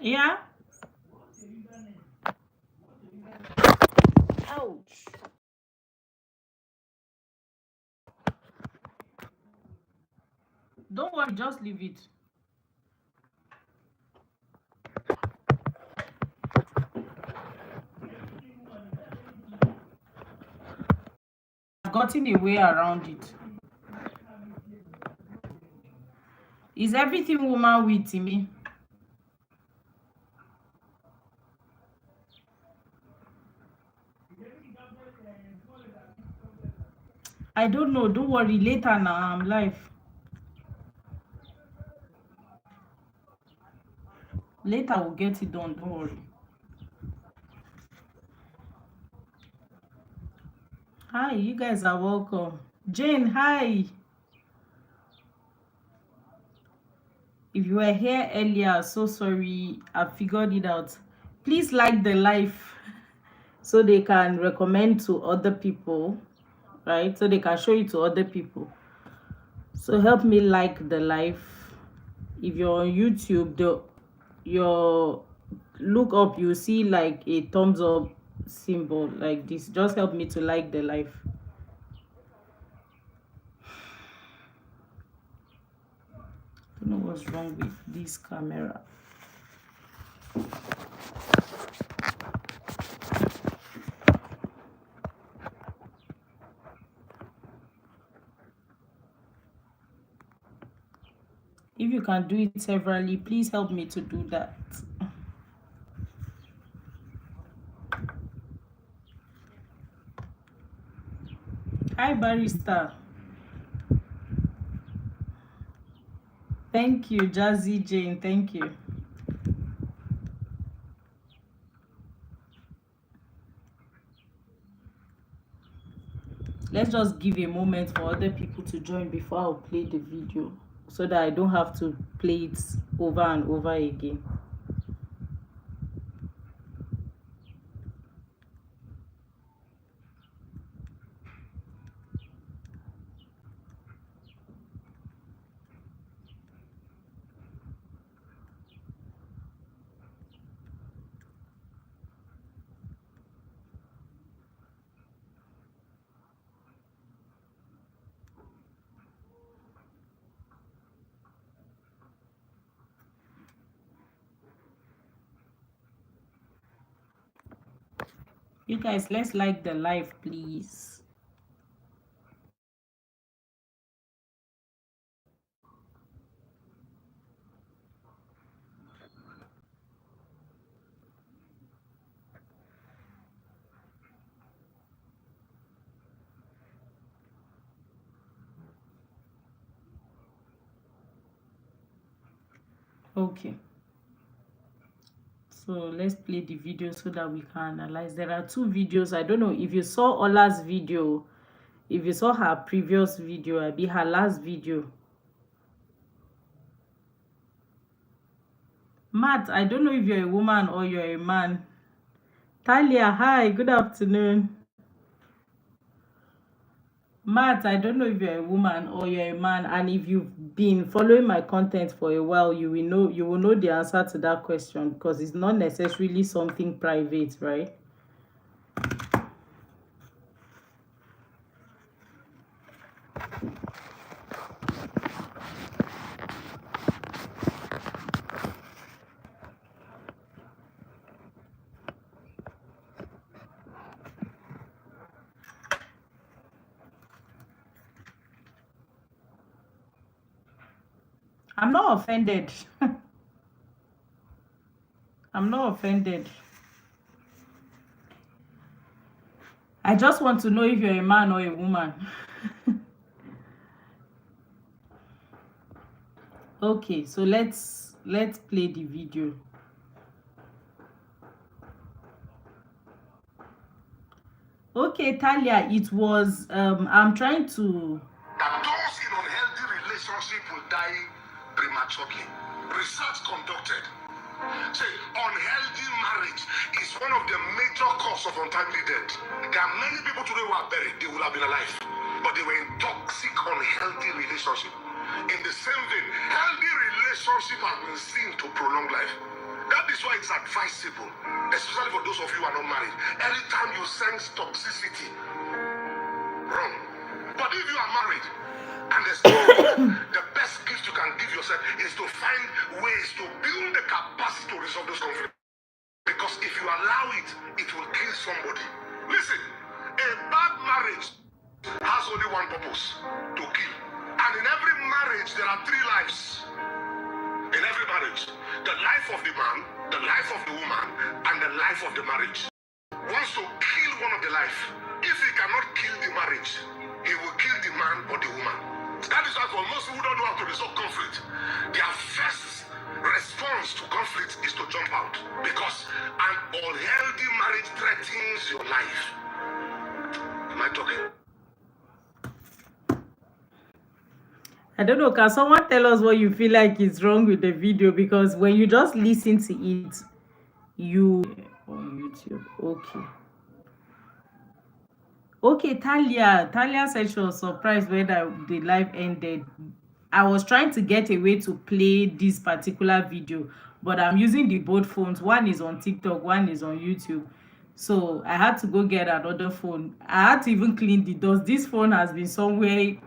Yeah. Ouch. Don't worry, just leave it. I've gotten a way around it. Is everything woman with me? I don't know. Don't worry. Later now, I'm live. Later we'll get it done. Don't worry. Hi, you guys are welcome. Jane, hi. If you were here earlier, so sorry. I figured it out. Please like the live so they can recommend to other people, right? So they can show it to other people. So help me like the live. If you're on YouTube, your look up, you see like a thumbs up symbol like this. Just help me to like the live. I don't know what's wrong with this camera. If you can do it severally, please help me to do that. Hi, Barrister. Thank you, Jazzy Jane. Thank you. Let's just give a moment for other people to join before I'll play the video so that I don't have to play it over and over again. You guys, let's like the live, please. Okay. So let's play the video so that we can analyze. There are two videos. I don't know if you saw Ola's video, if you saw her previous video, I be her last video. Matt, I don't know if you're a woman or you're a man. Talia, hi, good afternoon. Matt, I don't know if you're a woman or you're a man, and if you've been following my content for a while, you will know the answer to that question because it's not necessarily something private, right? I'm not offended. I'm not offended. I just want to know if you're a man or a woman. Okay, so let's play the video. Okay, Talia, it was I'm trying to that those in unhealthy relationship will die prematurely. Research conducted say unhealthy marriage is one of the major causes of untimely death. There are many people today who are buried, they will have been alive, but they were in toxic, unhealthy relationship. In the same vein, healthy relationship has been seen to prolong life. That is why it's advisable, especially for those of you who are not married. Anytime you sense toxicity, run. But if you are married and there's the best gift you can give yourself is to find ways to build the capacity to resolve those conflicts. Because if you allow it, it will kill somebody. Listen, a bad marriage has only one purpose: to kill. And in every marriage, there are three lives. In every marriage, the life of the man, the life of the woman, and the life of the marriage. Wants to kill one of the life. If he cannot kill the marriage, he will kill the man or the woman. That is why for most people who don't know how to resolve conflict, their first response to conflict is to jump out. Because an unhealthy marriage threatens your life. Am I talking? I don't know, can someone tell us what you feel like is wrong with the video? Because when you just listen to it, you on YouTube. Okay, Talia said she was surprised when the live ended. I was trying to get a way to play this particular video, but I'm using the both phones. One is on TikTok, one is on YouTube. So I had to go get another phone. I had to even clean the dust. This phone has been somewhere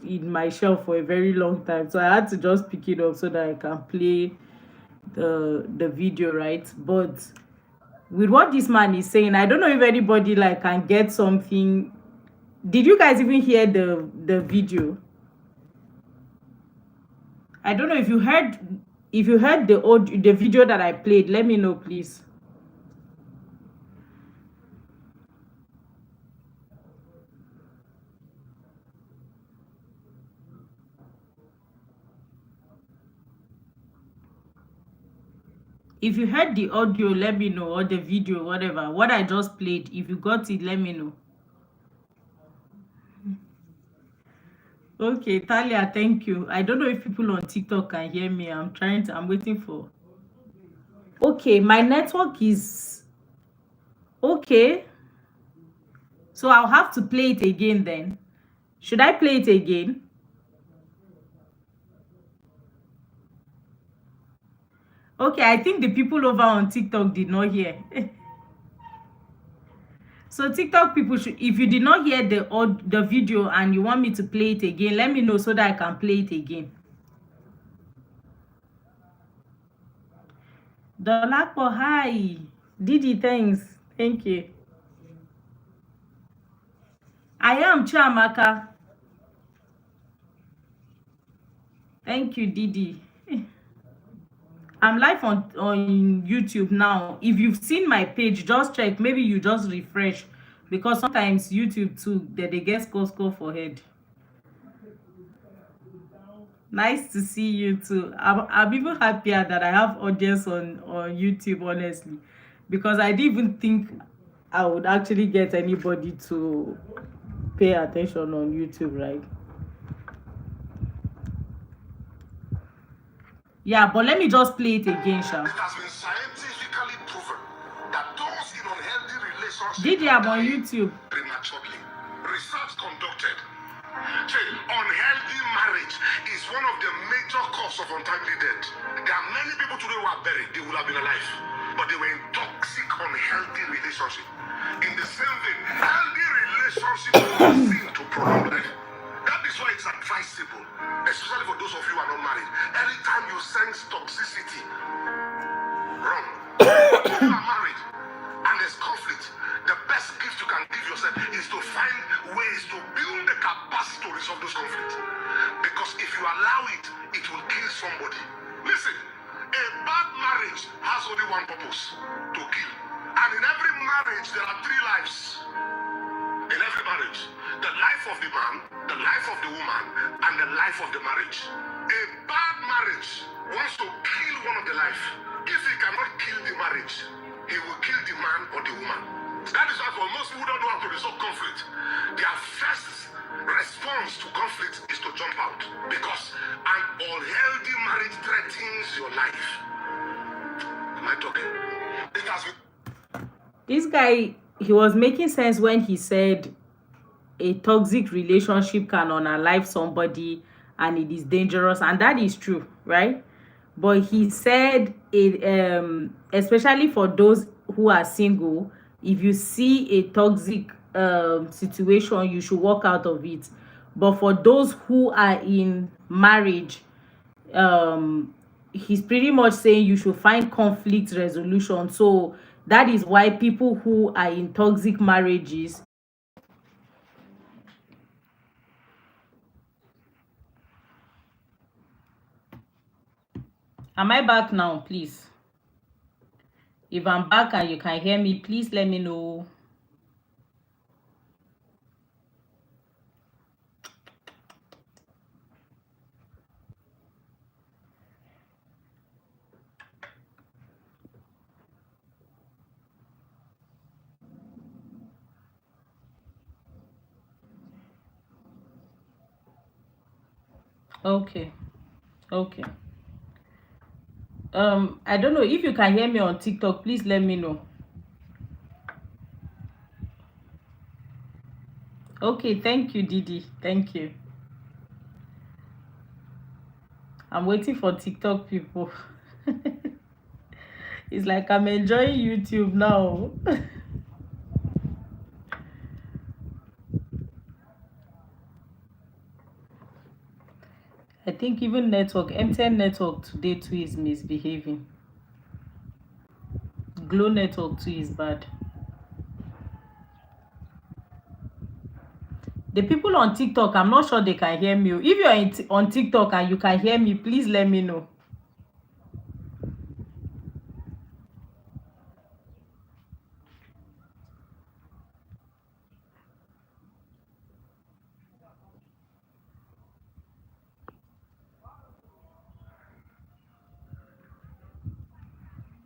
in my shelf for a very long time, so I had to just pick it up so that I can play the video, right? But with what this man is saying, I don't know if anybody like can get something. Did you guys even hear the video? I don't know if you heard the video that I played. Let me know, please. If you heard the audio, let me know, or the video, whatever. What I just played, if you got it, let me know. Okay, Talia, thank you. I don't know if people on TikTok can hear me. I'm waiting for. Okay, my network is okay. So I'll have to play it again then. Should I play it again? Okay, I think the people over on TikTok did not hear. So TikTok people, if you did not hear the video and you want me to play it again, let me know so that I can play it again. Dolapo, hi. Didi, thanks. Thank you. I am Chiamaka. Thank you, Didi. I'm live on YouTube now. If you've seen my page, just check. Maybe you just refresh, because sometimes YouTube too, they get score for head. Nice to see you too. I'm even happier that I have audience on YouTube, honestly, because I didn't even think I would actually get anybody to pay attention on YouTube, right? Yeah, but let me just play it again, Sha. It has been scientifically proven that those in unhealthy relationships Didi, I'm on YouTube. prematurely. Research conducted say unhealthy marriage is one of the major causes of untimely death. There are many people today who are buried. They would have been alive, but they were in toxic, unhealthy relationship. In the same vein, healthy relationship is seen to prolong life. That is why it's advisable, especially for those of you who are not married. Anytime you sense toxicity, run. If you are married and there's conflict, the best gift you can give yourself is to find ways to build the capacity to resolve those conflicts. Because if you allow it, it will kill somebody. Listen, a bad marriage has only one purpose: to kill. And in every marriage, there are three lives. In every marriage, the life of the man, the life of the woman, and the life of the marriage. A bad marriage wants to kill one of the life. If he cannot kill the marriage, he will kill the man or the woman. That is why for most people who don't know how to resolve conflict, their first response to conflict is to jump out. Because an unhealthy marriage threatens your life. Am I talking? It has been... This guy, he was making sense when he said a toxic relationship can unalive somebody and it is dangerous, and that is true, right? but he said it, especially for those who are single, if you see a toxic situation, you should walk out of it. But for those who are in marriage, he's pretty much saying you should find conflict resolution. So that is why people who are in toxic marriages. Am I back now, please? If I'm back and you can hear me, please let me know. Okay. Okay. I don't know if you can hear me on TikTok. Please let me know. Okay, thank you, Didi. Thank you. I'm waiting for TikTok people. It's like I'm enjoying YouTube now. I think even network, MTN network today too is misbehaving. Glow network too is bad. The people on TikTok, I'm not sure they can hear me. If you're on TikTok and you can hear me, please let me know.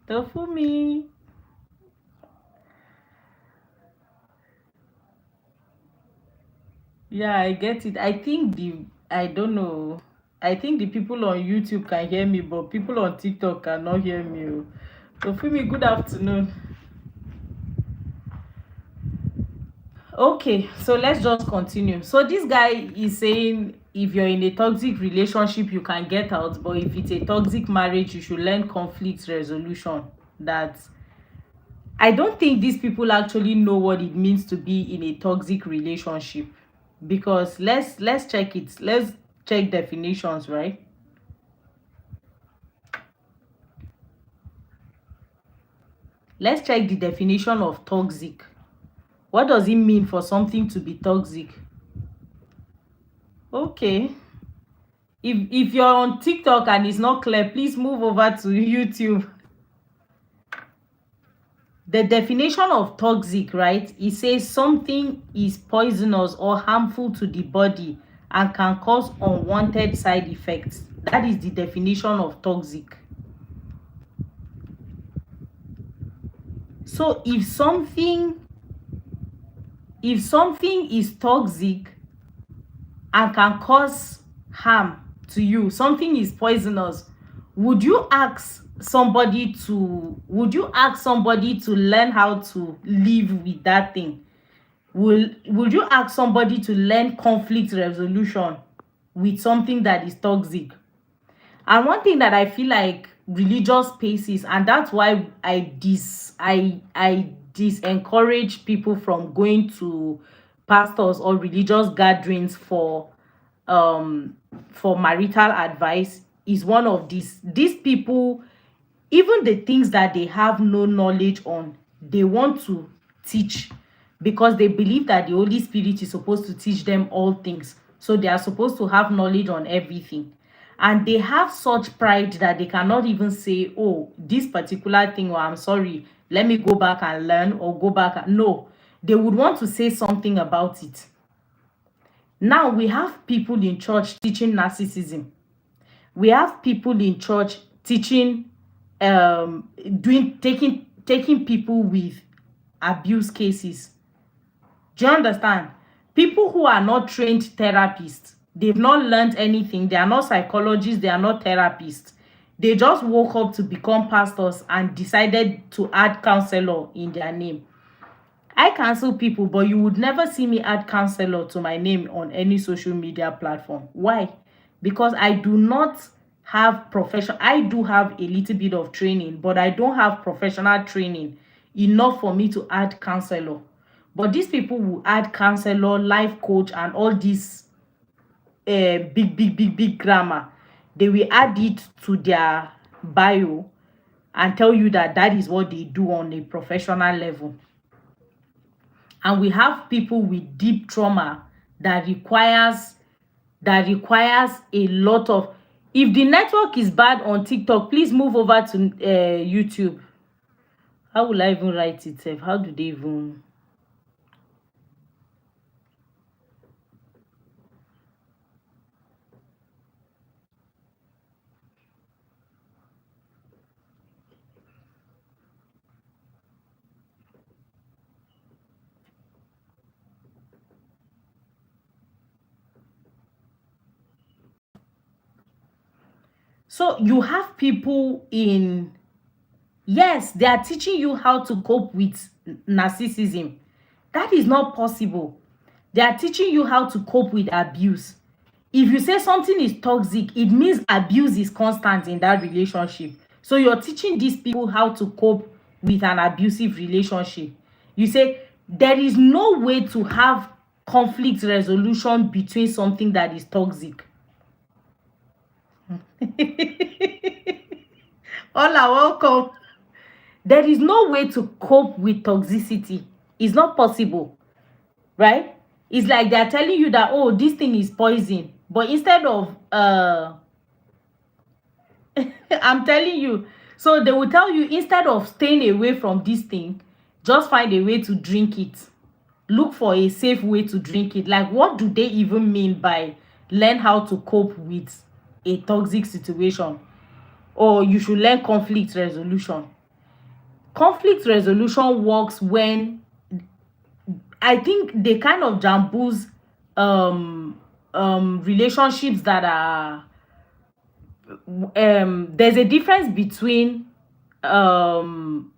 Tofumi. Yeah, I get it. I don't know. I think the people on YouTube can hear me, but people on TikTok cannot hear me. Oh. Tofumi, good afternoon. Okay, so let's just continue. So this guy is saying if you're in a toxic relationship, you can get out, but if it's a toxic marriage, you should learn conflict resolution. That I don't think these people actually know what it means to be in a toxic relationship, because let's check it. Let's check definitions, right? Let's check the definition of toxic. What does it mean for something to be toxic? Okay. If you're on TikTok and it's not clear, please move over to YouTube. The definition of toxic, right? It says something is poisonous or harmful to the body and can cause unwanted side effects. That is the definition of toxic. So if something is toxic and can cause harm to you, something is poisonous, would you ask somebody to learn how to live with that thing? Would you ask somebody to learn conflict resolution with something that is toxic? And one thing that I feel like religious spaces, and that's why I disencourage people from going to pastors or religious gatherings um for marital advice, is one of these people. Even the things that they have no knowledge on, they want to teach, because they believe that the Holy Spirit is supposed to teach them all things, so they are supposed to have knowledge on everything. And they have such pride that they cannot even say, oh, this particular thing, or I'm sorry, let me go back and learn, or go back no, they would want to say something about it. Now we have people in church teaching narcissism. We have people in church teaching, doing taking people with abuse cases. Do you understand? People who are not trained therapists, they've not learned anything, they are not psychologists, they are not therapists. They just woke up to become pastors and decided to add counselor in their name. I cancel people, but you would never see me add counselor to my name on any social media platform. Why? Because I do not have profession. I do have a little bit of training, but I don't have professional training enough for me to add counselor. But these people will add counselor, life coach, and all this big grammar. They will add it to their bio and tell you that that is what they do on a professional level. And we have people with deep trauma that requires a lot of. If the network is bad on TikTok, please move over to YouTube. How will I even write it sef? How do they even? So you have people in. Yes, they are teaching you how to cope with narcissism. That is not possible. They are teaching you how to cope with abuse. If you say something is toxic, it means abuse is constant in that relationship. So you're teaching these people how to cope with an abusive relationship. You say there is no way to have conflict resolution between something that is toxic. All are welcome. There is no way to cope with toxicity. It's not possible, right? It's like they're telling you that, oh, this thing is poison, but instead of I'm telling you, so they will tell you, instead of staying away from this thing, just find a way to drink it. Look for a safe way to drink it. Like, what do they even mean by learn how to cope with a toxic situation? Or you should learn conflict resolution. Conflict resolution works when, I think, they kind of jamboos relationships that are there's a difference between um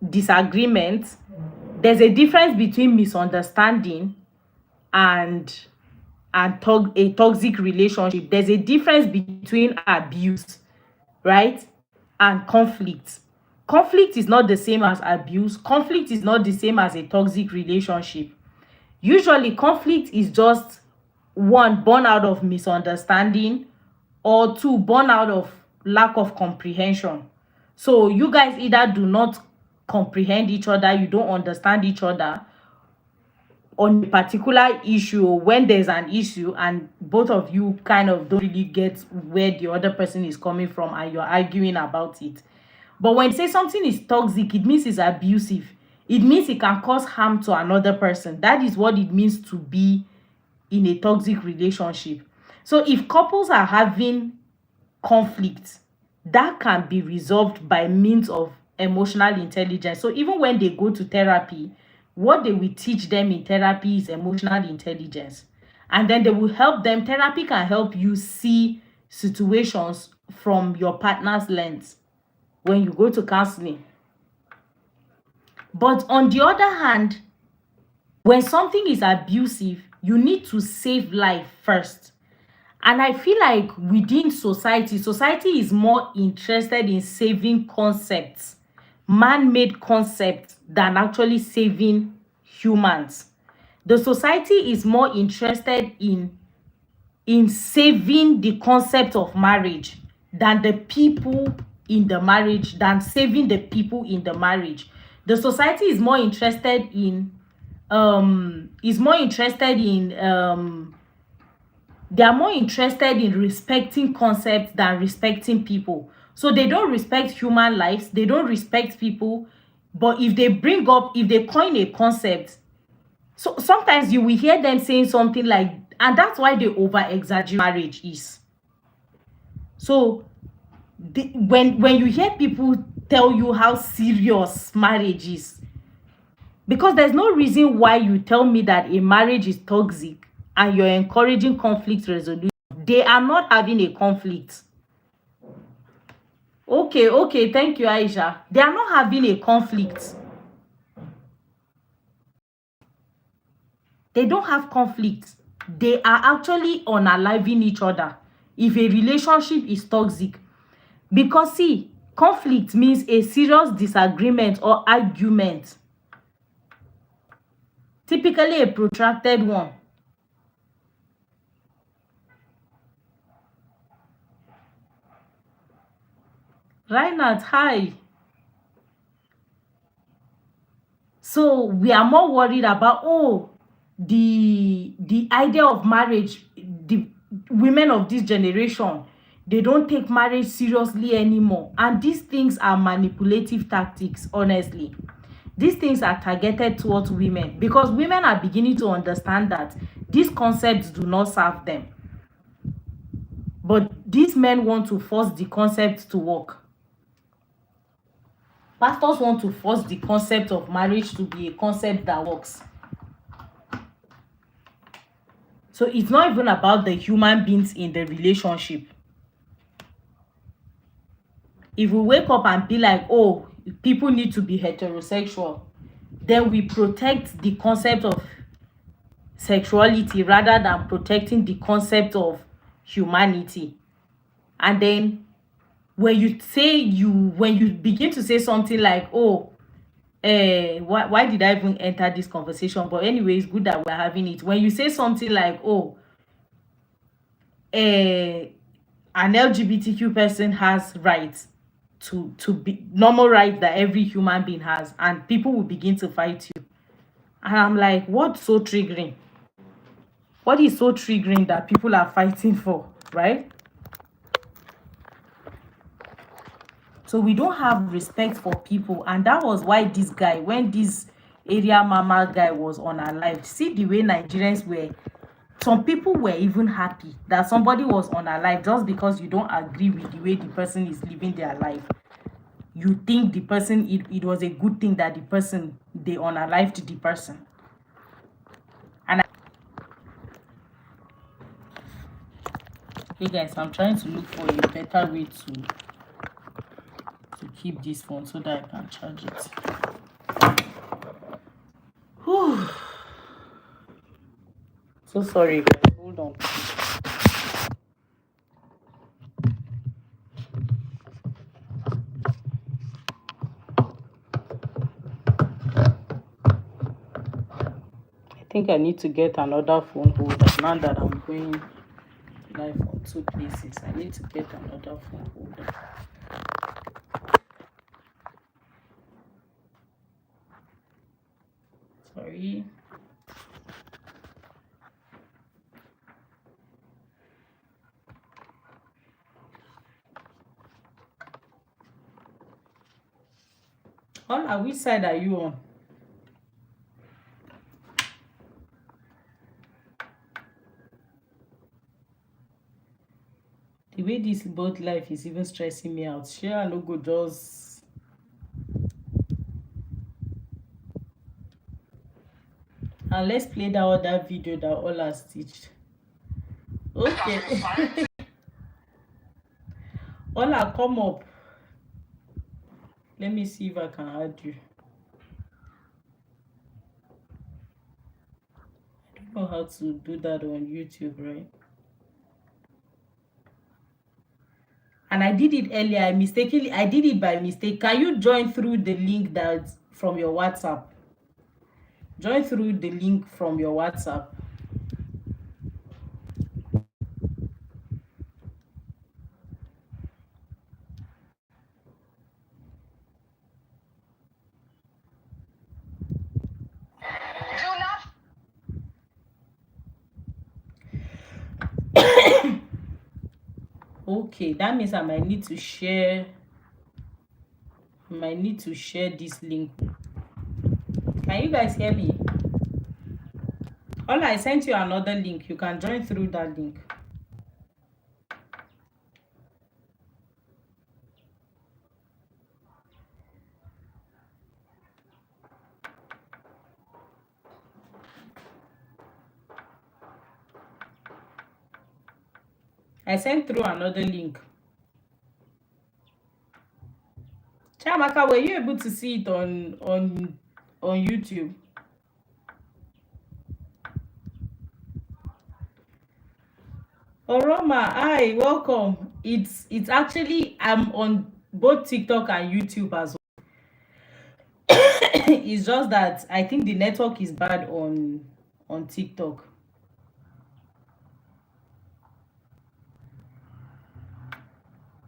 disagreement. There's a difference between misunderstanding and a toxic relationship. There's a difference between abuse, right, and conflict. Conflict is not the same as abuse. Conflict is not the same as a toxic relationship. Usually conflict is just, one, born out of misunderstanding, or two, born out of lack of comprehension. So you guys either do not comprehend each other, you don't understand each other on a particular issue, or when there's an issue and both of you kind of don't really get where the other person is coming from and you're arguing about it. But when you say something is toxic, it means it's abusive. It means it can cause harm to another person. That is what it means to be in a toxic relationship. So if couples are having conflict, that can be resolved by means of emotional intelligence. So even when they go to therapy, what they will teach them in therapy is emotional intelligence. And then they will help them. Therapy can help you see situations from your partner's lens when you go to counseling. But on the other hand, when something is abusive, you need to save life first. And I feel like within society is more interested in saving concepts, man-made concepts, than actually saving humans. The society is more interested in saving the concept of marriage than the people in the marriage, than saving the people in the marriage. The society is more interested in they are more interested in respecting concepts than respecting people. So they don't respect human lives, they don't respect people. But if they coin a concept, so sometimes you will hear them saying something like, and that's why they over exaggerate marriage is. So when you hear people tell you how serious marriage is, because there's no reason why you tell me that a marriage is toxic and you're encouraging conflict resolution. They are not having a conflict. Okay, thank you, Aisha. They are not having a conflict. They don't have conflict. They are actually unaliving each other. if a relationship is toxic. Because see, conflict means a serious disagreement or argument, typically a protracted one. Reinhardt, hi. So we are more worried about, oh, the idea of marriage. The women of this generation, they don't take marriage seriously anymore, and these things are manipulative tactics. Honestly, these things are targeted towards women because women are beginning to understand that these concepts do not serve them, but these men want to force the concept to work. Pastors want to force the concept of marriage to be a concept that works. So it's not even about the human beings in the relationship. If we wake up and be like, oh, people need to be heterosexual, then we protect the concept of sexuality rather than protecting the concept of humanity. And then when you begin to say something like, oh, why did I even enter this conversation? But anyway, it's good that we're having it. When you say something like, oh, an LGBTQ person has rights to be normal rights that every human being has, and people will begin to fight you. And I'm like, what's so triggering? What is so triggering that people are fighting for, right? So we don't have respect for people, and that was why this guy, when this area mama guy was on our life, see the way Nigerians were. Some people were even happy that somebody was on our life just because you don't agree with the way the person is living their life. You think the person, it was a good thing that the person, they unalived the person. And hey guys, I'm trying to look for a better way to keep this phone so that I can charge it. Whew. So sorry guys, hold on. I think I need to get another phone holder now that I'm going live on 2 places. I need to get another phone holder. Sorry. Hola, which side are you on? The way this boat life is even stressing me out. Sure, I no go just. And let's play that other video that Ola stitched. Okay. Ola, come up. Let me see if I can add you. I don't know how to do that on YouTube, right? And I did it earlier. I did it by mistake. Can you join through the link that's from your WhatsApp? Join through the link from your WhatsApp. Okay, that means I might need to share this link. Can you guys hear me? I sent you another link. You can join through that link. I sent through another link. Chamaka, were you able to see it on YouTube? Oroma, hi, welcome. It's actually I'm on both TikTok and YouTube as well. It's just that I think the network is bad on TikTok.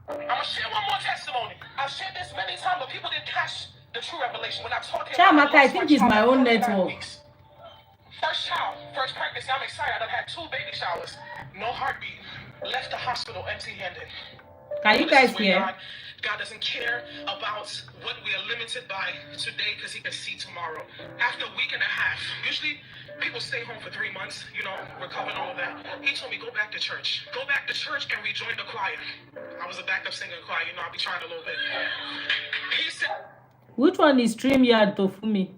I'm gonna share one more testimony. I've shared this many times, but people didn't catch the true revelation when I talk about I Chamaka, I lost my think it's child my at own 39 network. weeks. First child, first pregnancy. I'm excited. I've had 2 baby showers, no heartbeat. Left the hospital empty-handed. Can you guys hear? God doesn't care about what we are limited by today because he can see tomorrow. After a week and a half, usually people stay home for 3 months, recovering all of that. He told me, go back to church. Go back to church and rejoin the choir. I was a backup singer in choir, I'll be trying a little bit. He said, Which one is StreamYard, Tofumi?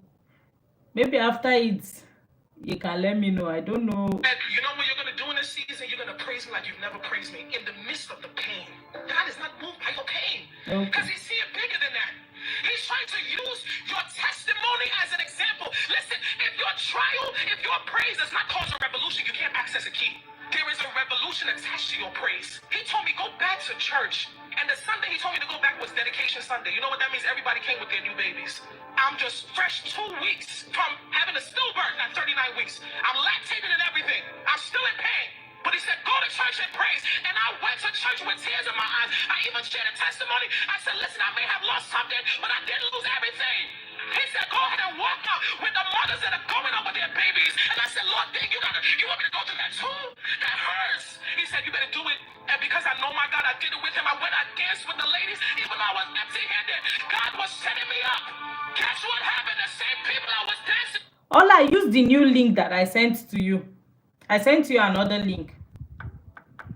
Maybe after it, you can let me know. I don't know. and you know what you're going to do in this season? You're going to praise me like you've never praised me in the midst of the pain. God is not moved by your pain because he's seeing bigger than that. He's trying to use your testimony as an example. Listen, if your trial, if your praise does not cause a revolution, you can't access a key. There is a revolution attached to your praise. He told me, go back to church. And the Sunday he told me to go back was Dedication Sunday. You know what that means? Everybody came with their new babies. I'm just fresh 2 weeks from having a stillbirth at 39 weeks. I'm lactating and everything. I'm still in pain. But he said, go to church and praise. And I went to church with tears in my eyes. I even shared a testimony. I said, listen, I may have lost something, but I didn't lose everything. He said, go ahead and walk out with the mothers that are going up with their babies. And I said, Lord, you want me to go through that too? That hurts. He said, you better do it. And because I know my God, I did it with him. I went, I danced with the ladies, even though I was empty-handed. God was setting me up. Guess what happened? The same people I was dancing. All I use the new link that I sent to you. I sent you another link.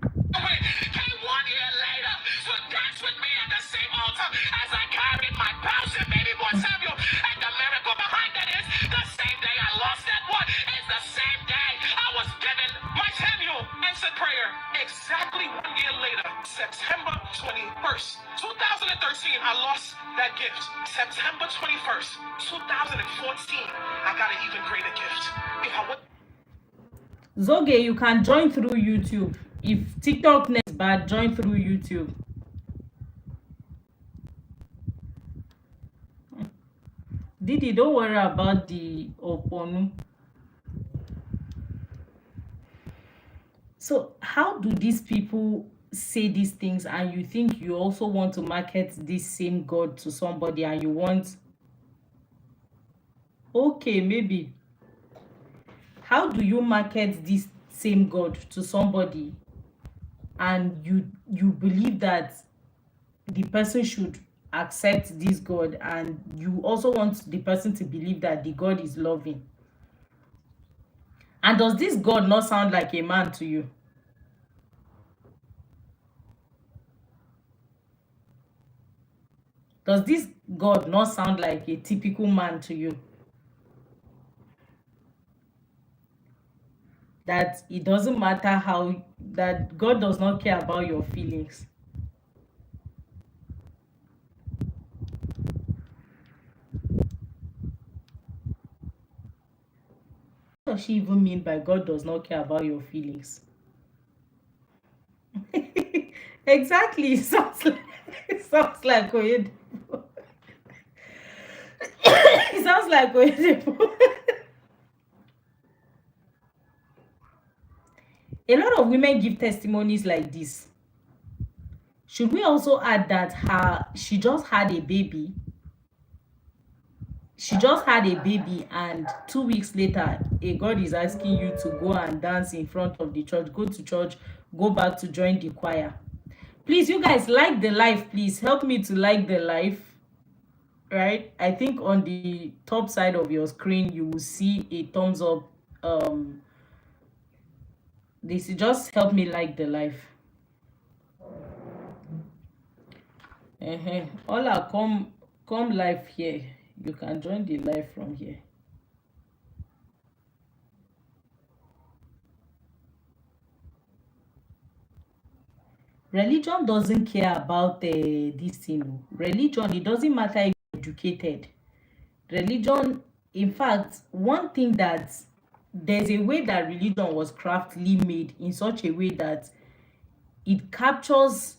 Came 1 year later to dance with me at the same altar as I carried my bouncing baby boy Samuel. And the miracle behind that is the same day I lost that one is the same day I was given my Samuel. Answered prayer. Exactly 1 year later, September 21st, 2013, I lost that gift. September 21st, 2014, I got an even greater gift. If I would Zoge, you can join through YouTube. If TikTok net is bad, join through YouTube. Didi, don't worry about the Oponu. So how do these people say these things and you think you also want to market this same God to somebody and you want... Okay, maybe. How do you market this same God to somebody and you believe that the person should accept this God and you also want the person to believe that the God is loving? And does this God not sound like a man to you? Does this God not sound like a typical man to you? That it doesn't matter how, that God does not care about your feelings. What does she even mean by God does not care about your feelings? Exactly. It sounds like Oyedepo. It sounds like Oyedepo. A lot of women give testimonies like this. Should we also add that she just had a baby? She just had a baby and 2 weeks later, a God is asking you to go and dance in front of the church, go to church, go back to join the choir. Please, you guys, like the live. Please help me to like the live. Right? I think on the top side of your screen, you will see a thumbs up. This just help me like the live. Hola, come live here. You can join the live from here. Religion doesn't care about this thing. Religion, it doesn't matter if you're educated. Religion, in fact, one thing that there's a way that religion was craftily made in such a way that it captures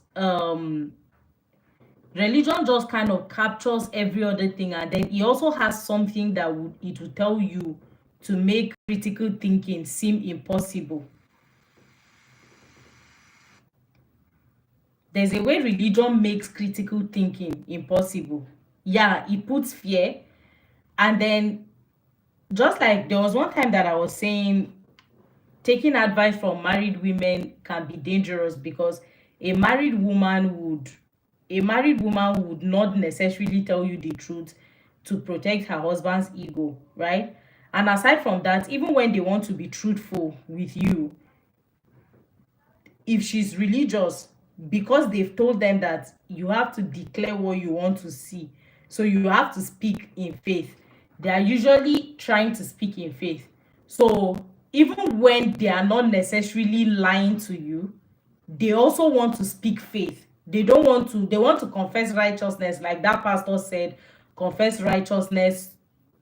religion just kind of captures every other thing, and then it also has something that it will tell you to make critical thinking seem impossible. There's a way religion makes critical thinking impossible. Yeah, it puts fear. And then, just like there was one time that I was saying, taking advice from married women can be dangerous because a married woman would not necessarily tell you the truth to protect her husband's ego, right? And aside from that, even when they want to be truthful with you, if she's religious, because they've told them that you have to declare what you want to see, so you have to speak in faith, they are usually trying to speak in faith. So even when they are not necessarily lying to you, they also want to speak faith. They want to confess righteousness, like that pastor said, confess righteousness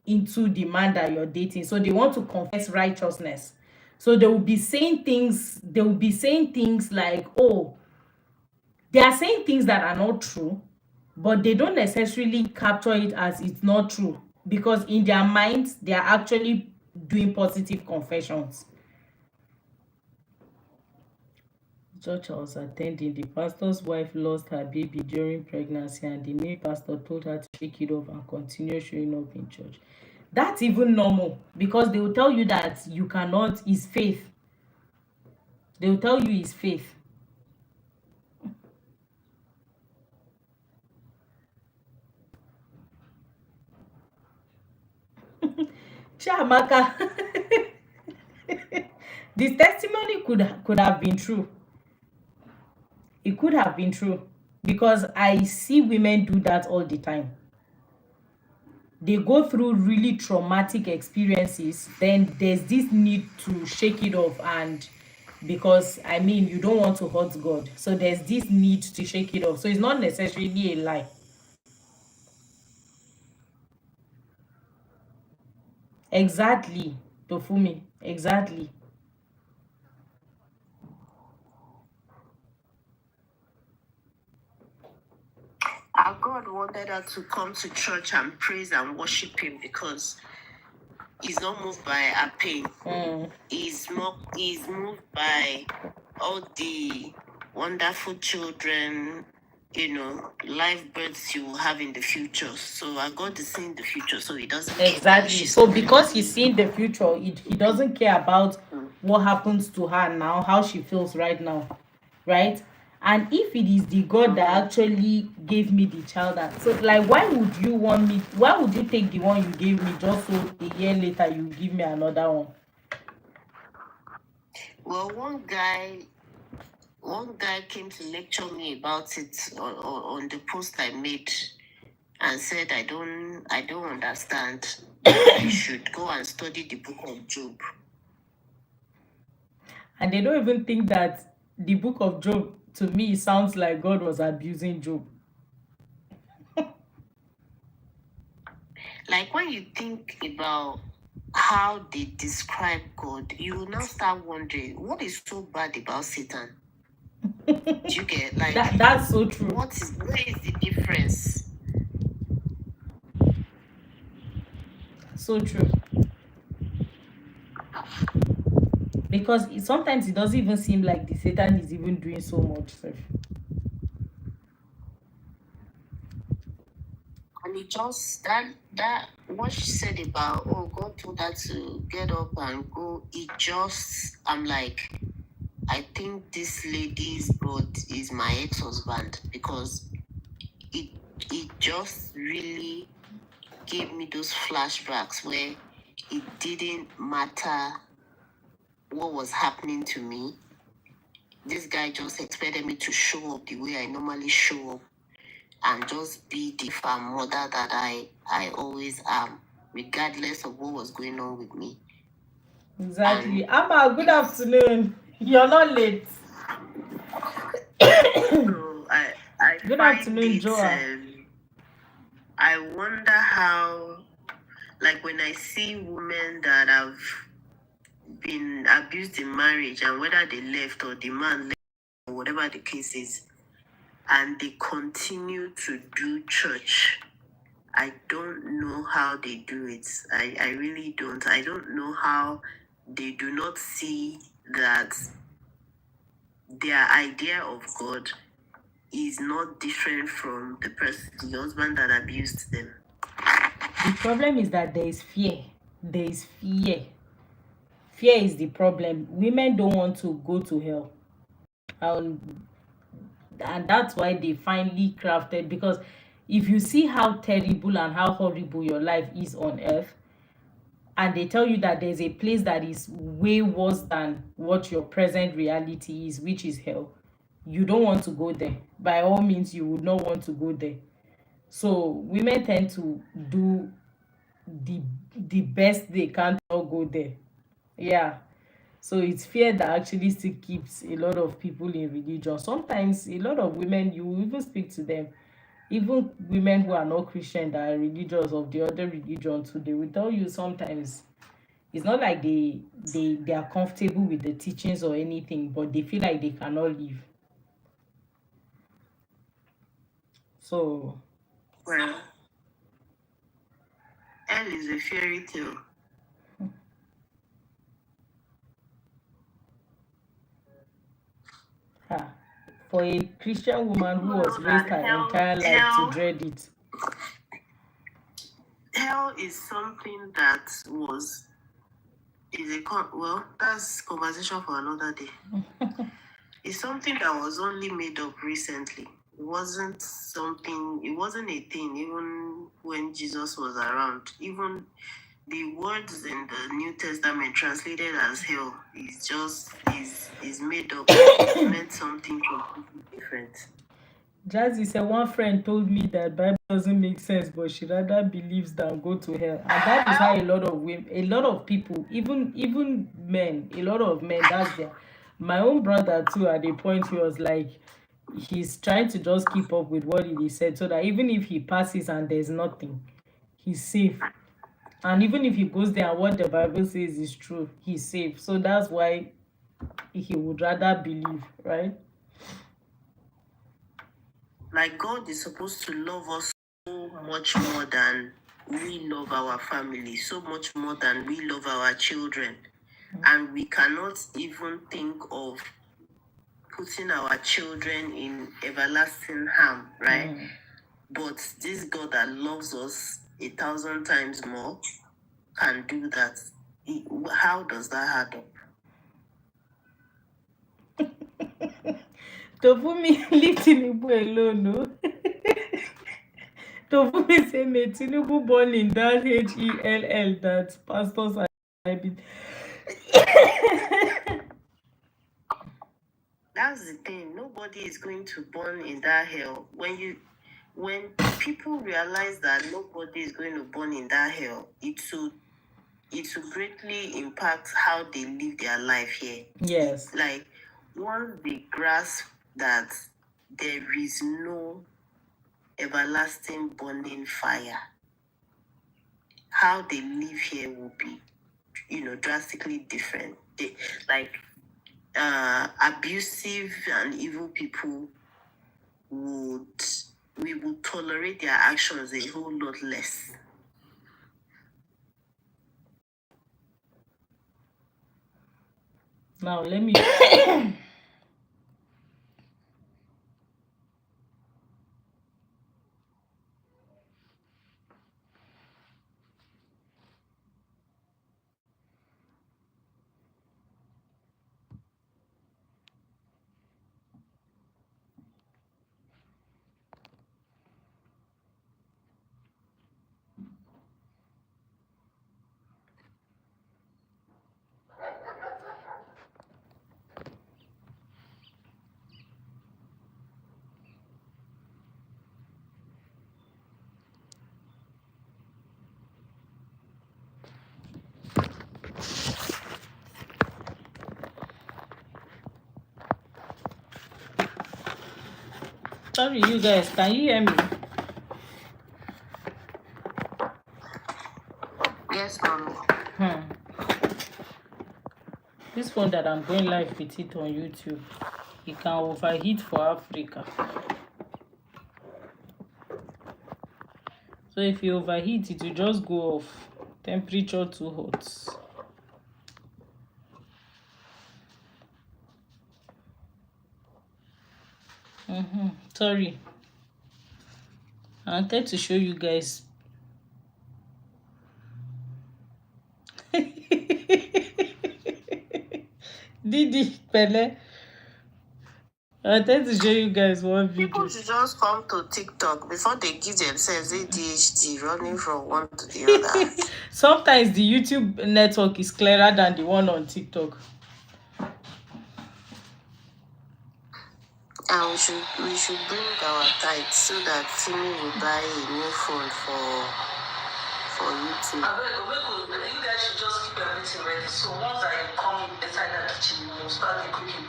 into the man that you're dating. So they want to confess righteousness. So they will be saying things like, oh, they are saying things that are not true, but they don't necessarily capture it as it's not true, because in their minds they are actually doing positive confessions. Church I was attending, the pastor's wife lost her baby during pregnancy, and the main pastor told her to shake it off and continue showing up in church. That's even normal, because they will tell you that you cannot, it's faith. They will tell you it's faith. Shamaka, this testimony could have been true. It could have been true, because I see women do that all the time. They go through really traumatic experiences, then there's this need to shake it off, and because I mean you don't want to hurt God, so there's this need to shake it off. So it's not necessarily a lie. Exactly, Tofumi, exactly. Our God wanted her to come to church and praise and worship Him because He's not moved by our pain. He's moved by all the wonderful children, live births you will have in the future. So our God is seeing the future, so He doesn't care. Exactly. So because he's seeing the future, he doesn't care about what happens to her now, how she feels right now, right? And if it is the God that actually gave me the child, so like, why would you take the one you gave me just so a year later you give me another one? Well, one guy came to lecture me about it on the post I made, and said, I don't understand. I should go and study the book of Job. And they don't even think that the book of Job, to me, sounds like God was abusing Job. Like, when you think about how they describe God, you will now start wondering, what is so bad about Satan? Do you get, like, that's so true. where is the difference? So true. Because sometimes it doesn't even seem like the Satan is even doing so much stuff. And it just that what she said about, oh, God told her to get up and go, I'm like, I think this lady's God is my ex-husband, because it just really gave me those flashbacks where it didn't matter what was happening to me. This guy just expected me to show up the way I normally show up and just be the farm mother that I always am, regardless of what was going on with me. Exactly. Amma, good afternoon. You're not late. So I Good find afternoon, it, Joa. I wonder how, like, when I see women that have been abused in marriage, and whether they left or the man left or whatever the case is, and they continue to do church. I don't know how they do it. I really don't. I don't know how they do not see that their idea of God is not different from the husband that abused them. The problem is that there is fear. There is fear. Fear is the problem. Women don't want to go to hell. And that's why they finally crafted, because if you see how terrible and how horrible your life is on earth, and they tell you that there's a place that is way worse than what your present reality is, which is hell, you don't want to go there. By all means, you would not want to go there. So women tend to do the best they can to not go there. Yeah. So it's fear that actually still keeps a lot of people in religion. Sometimes a lot of women, you will even speak to them, even women who are not Christian that are religious of the other religion too, they will tell you sometimes it's not like they are comfortable with the teachings or anything, but they feel like they cannot leave. So well, hell is a fairy tale. for a Christian woman who was raised her entire life to dread it. Hell is something that that's conversation for another day. It's something that was only made up recently. It wasn't a thing even when Jesus was around. Even the words in the New Testament translated as hell is made up. It meant something completely different. Jazzy said one friend told me that Bible doesn't make sense, but she rather believes than go to hell. And that is how a lot of women, a lot of people, even men, a lot of men, that's their. My own brother too, at the point he was like, he's trying to just keep up with what he said, so that even if he passes and there's nothing, he's safe. And even if he goes there and what the Bible says is true, he's safe. So that's why he would rather believe, right? Like, God is supposed to love us so much more than we love our family, so much more than we love our children. And we cannot even think of putting our children in everlasting harm, right? But this God that loves us 1,000 times more can do that. How does that add up? Tofumi, leave Tinubu alone, no? Tofumi say, may Tinubu born in that HELL that pastors are. That's the thing. Nobody is going to burn in that hell. When people realize that nobody is going to burn in that hell, it will greatly impact how they live their life here. Yes. Like, once they grasp that there is no everlasting burning fire, how they live here will be, drastically different. Abusive and evil people we would tolerate their actions a whole lot less. Now let me sorry, you guys, can you hear me? Yes, mommy. This phone that I'm going live with it on YouTube, It can overheat for Africa. So if you overheat, it will just go off. Temperature too hot. Sorry. I wanted to show you guys. Didi Pele. I wanted to show you guys one video. People should just come to TikTok before they give themselves ADHD running from one to the other. Sometimes the YouTube network is clearer than the one on TikTok. And we should bring our tithes so that Timmy will buy a new phone for YouTube. You guys should just keep everything ready. So once I come inside the kitchen, we'll start the cooking.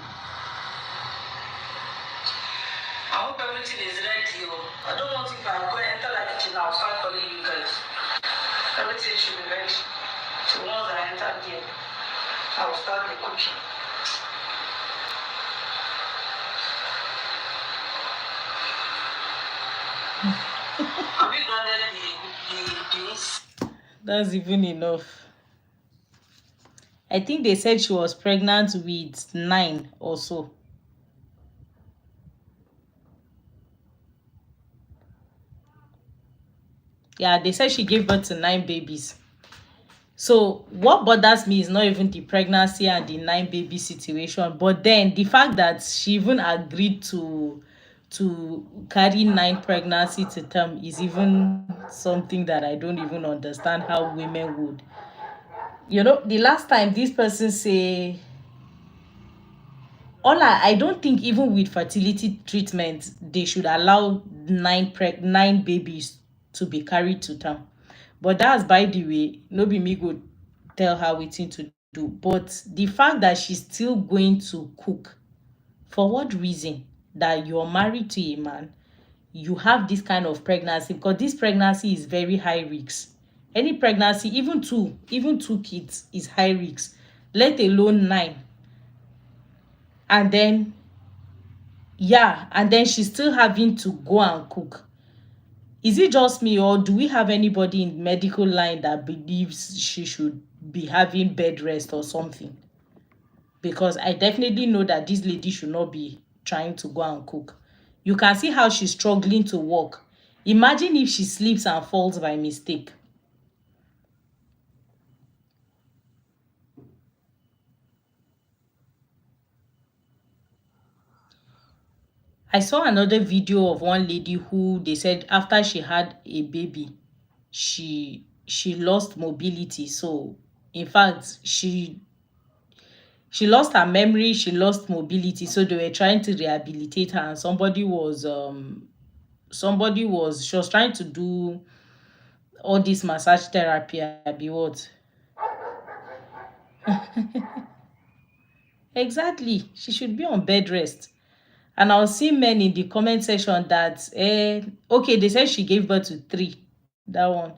I hope everything is ready. I don't want if I'm going to enter the kitchen, I'll start calling you guys. Everything should be ready. So once I enter here, I'll start the cooking. Have you done the That's even enough. I think they said she was pregnant with 9 or so. Yeah, they said she gave birth to 9 babies. So what bothers me is not even the pregnancy and the 9 baby situation, but then the fact that she even agreed to carry 9 pregnancy to term is even something that I don't even understand how women would. You know, the last time this person say, I don't think even with fertility treatment they should allow 9 babies to be carried to term. But that's by the way, no be me go tell her wetin to do. But the fact that she's still going to cook, for what reason? That you're married to a man, you have this kind of pregnancy, because this pregnancy is very high risk. Any pregnancy, even two kids, is high risk, let alone 9. And then she's still having to go and cook. Is it just me, or do we have anybody in medical line that believes she should be having bed rest or something? Because I definitely know that this lady should not be trying to go and cook. You can see how she's struggling to walk. Imagine if she sleeps and falls by mistake. I saw another video of one lady who they said after she had a baby, she lost mobility. So in fact, she lost her memory, she lost mobility. So they were trying to rehabilitate her, and somebody was she was trying to do all this massage therapy. Be what? Exactly. She should be on bed rest. And I was seeing men in the comment section that okay, they said she gave birth to 3. That one.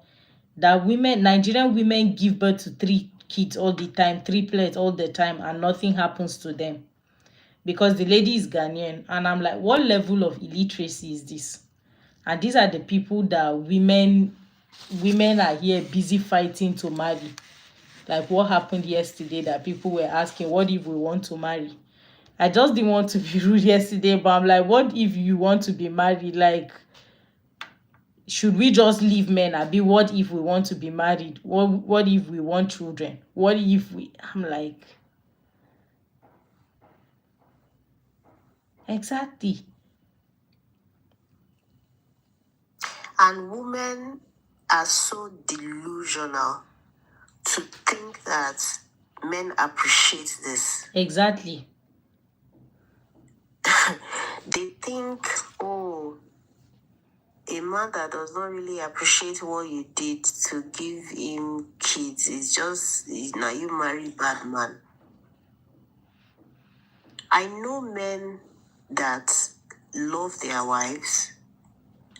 That Nigerian women give birth to 3 kids all the time, triplets all the time, and nothing happens to them. Because the lady is Ghanaian. And I'm like, what level of illiteracy is this? And these are the people that women are here busy fighting to marry. Like what happened yesterday that people were asking, what if we want to marry? I just didn't want to be rude yesterday, but I'm like, what if you want to be married? Like, should we just leave men? Abi, what if we want to be married? What if we want children? What if we... I'm like... Exactly. And women are so delusional to think that men appreciate this. Exactly. They think, oh, a man that does not really appreciate what you did to give him kids is just, now you marry bad man. I know men that love their wives,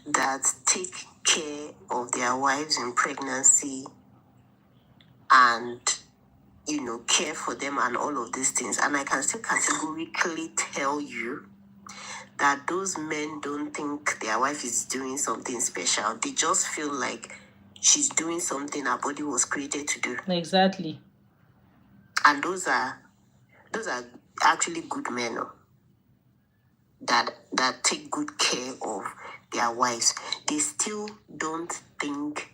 that take care of their wives in pregnancy, and care for them and all of these things. And I can still categorically tell you that those men don't think their wife is doing something special. They just feel like she's doing something her body was created to do. Exactly. And those are actually good men that take good care of their wives. They still don't think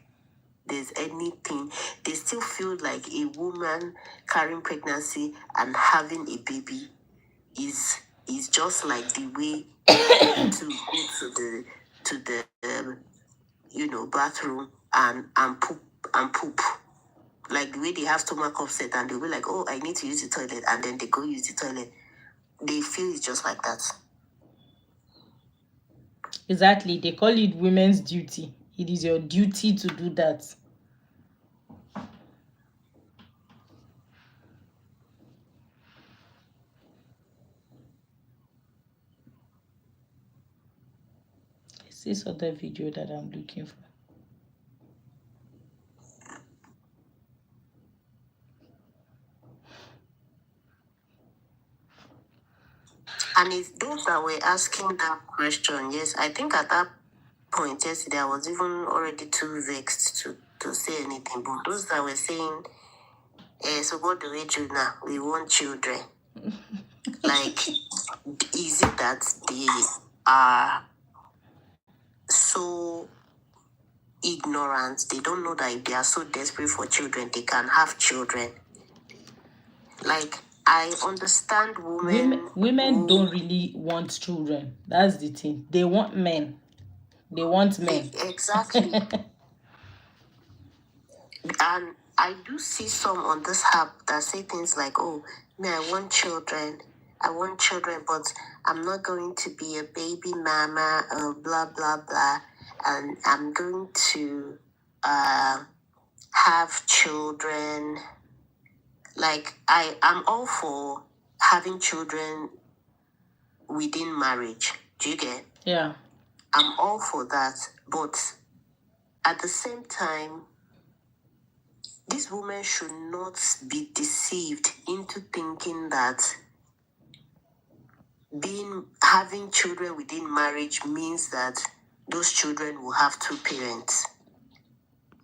there's anything. They still feel like a woman carrying pregnancy and having a baby is just like the way to go to the bathroom and poop. Like the way they have stomach upset and they'll be like, oh, I need to use the toilet, and then they go use the toilet. They feel it's just like that. Exactly. They call it women's duty. It is your duty to do that. Is this other video that I'm looking for? And it's those that were asking that question. Yes, I think at that point yesterday I was even already too vexed to say anything. But those that were saying, so what do we do now? We want children. Like, is it that they are so ignorant? They don't know that if they are so desperate for children, they can have children. Like, I understand women don't really want children. That's the thing. They want men. They want men. Exactly. And I do see some on this app that say things like, oh, me, I want children, but I'm not going to be a baby mama, blah, blah, blah. And I'm going to have children. Like, I'm all for having children within marriage. Do you get? Yeah. I'm all for that. But at the same time, these women should not be deceived into thinking that having children within marriage means that those children will have two parents.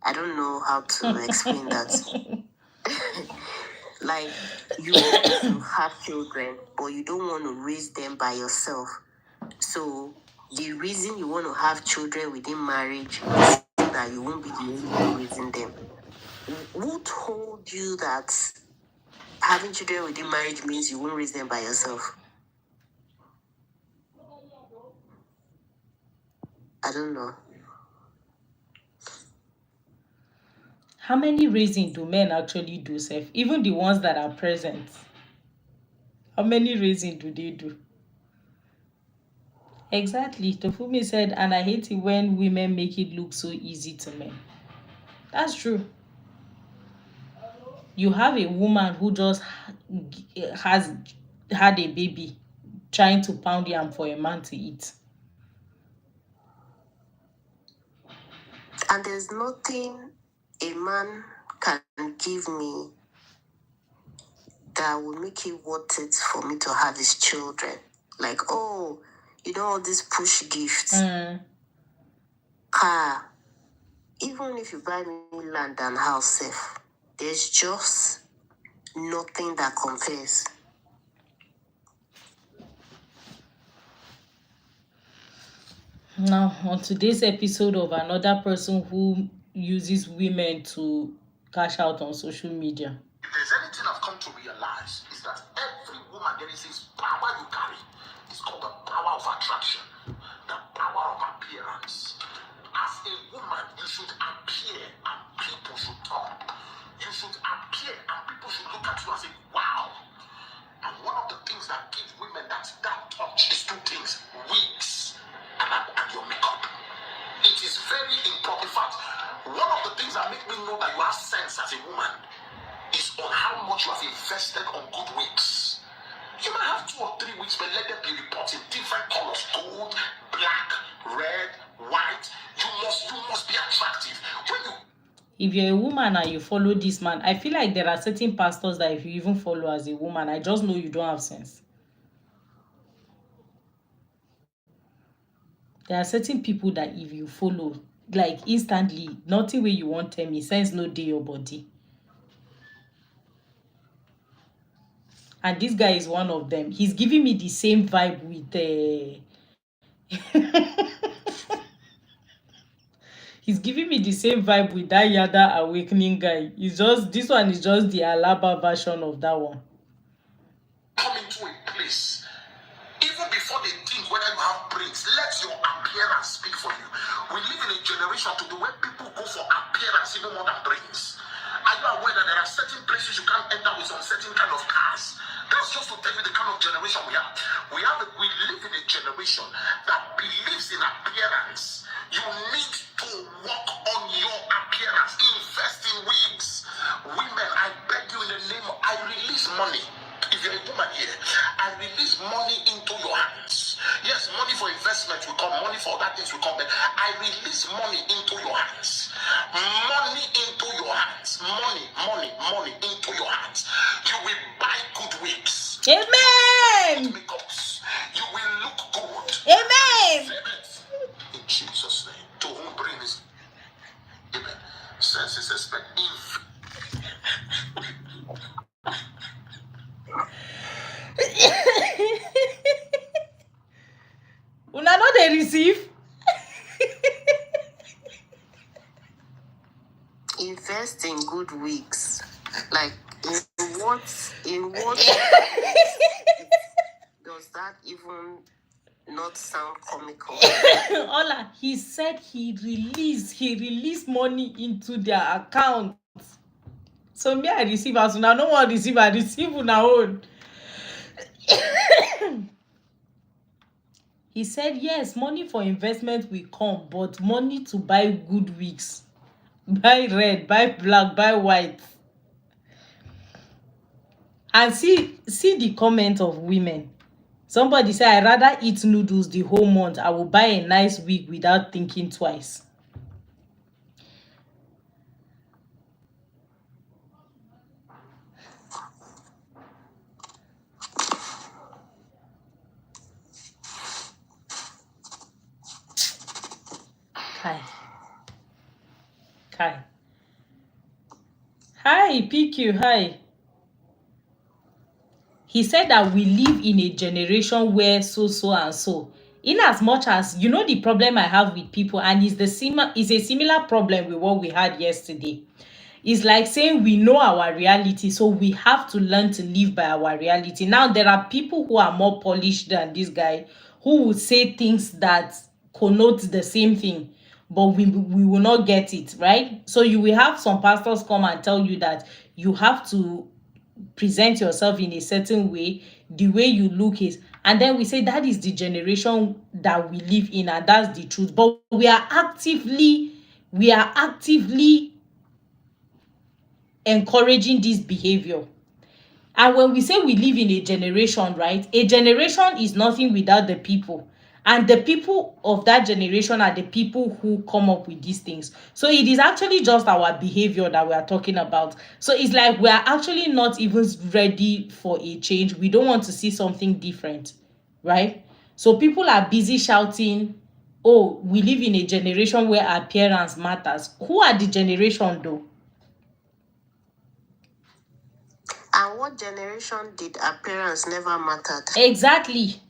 I don't know how to explain that. Like, you want to have children, but you don't want to raise them by yourself. So the reason you want to have children within marriage is so that you won't be the only one raising them. Who told you that having children within marriage means you won't raise them by yourself? I don't know. How many raising do men actually do, Seth? Even the ones that are present. How many raising do they do? Exactly. Tofumi said, and I hate it when women make it look so easy to men. That's true. You have a woman who just has had a baby trying to pound yam for a man to eat. And there's nothing a man can give me that will make it worth it for me to have his children. Like, oh, all these push gifts. Car. Even if you buy me land and house safe, there's just nothing that compares. Now, on today's episode of another person who uses women to cash out on social media. If there's anything I've come to realize, is that every woman there is this power you carry. It's called the power of attraction, the power of appearance. As a woman, you should appear and people should talk. You should appear and people should look at you and say, wow. And one of the things that gives women that touch is two things: wigs and your makeup. It is very important. In fact, one of the things that make me know that you have sense as a woman is on how much you have invested on good wigs. You might have 2 or 3 wigs, but let them be reported different colors: gold, black, red, white. You must be attractive. If you're a woman and you follow this man, I feel like there are certain pastors that if you even follow as a woman, I just know you don't have sense. There are certain people that if you follow, like instantly, nothing where you want tell me, sense no day your body. And this guy is one of them. He's giving me the same vibe with he's giving me the same vibe with that Yada Awakening guy. It's just this one is just the Alaba version of that one. Come into a place. Even before they think whether you have brains, let your appearance speak for you. We live in a generation today where people go for appearance even more than brains. Are you aware that there are certain places you can't enter with some certain kind of cars? That's just to tell you the kind of generation we have. We live in a generation that believes in appearance. You need to work on your appearance. Invest in wigs. Women, I beg you in the name of, I release money. If you're a woman here, I release money into your hands. Yes, money for investment will come, money for other things will come, but I release money into your hands. Money into your hands. Money into your hands. You will buy good wigs. Amen. Makeups. You will look good. Amen. In Jesus' name. To whom brain is given, senses expect. Una no dey receive. Invest in good wigs. Like in what does that even not sound comical? Ola, he said he released money into their account. So me I receive as una no wan receive, I receive una own. He said yes, money for investment will come, but money to buy good wigs, buy red, buy black, buy white. And see the comment of women. Somebody say, I rather eat noodles the whole month. I will buy a nice wig without thinking twice. Kai. Hi, PQ, hi. He said that we live in a generation where so and so. In as much as you know the problem I have with people, and it's a similar problem with what we had yesterday. It's like saying we know our reality, so we have to learn to live by our reality. Now there are people who are more polished than this guy who will say things that connote the same thing, but we will not get it, right? So you will have some pastors come and tell you that you have to present yourself in a certain way, the way you look is, and then we say that is the generation that we live in and that's the truth. But we are actively encouraging this behavior. And when we say we live in a generation, right, a generation is nothing without the people, and the people of that generation are the people who come up with these things. So it is actually just our behavior that we are talking about. So it's like we are actually not even ready for a change. We don't want to see something different, right? So people are busy shouting, oh, we live in a generation where appearance matters. Who are the generation though? And what generation did appearance never mattered? Exactly.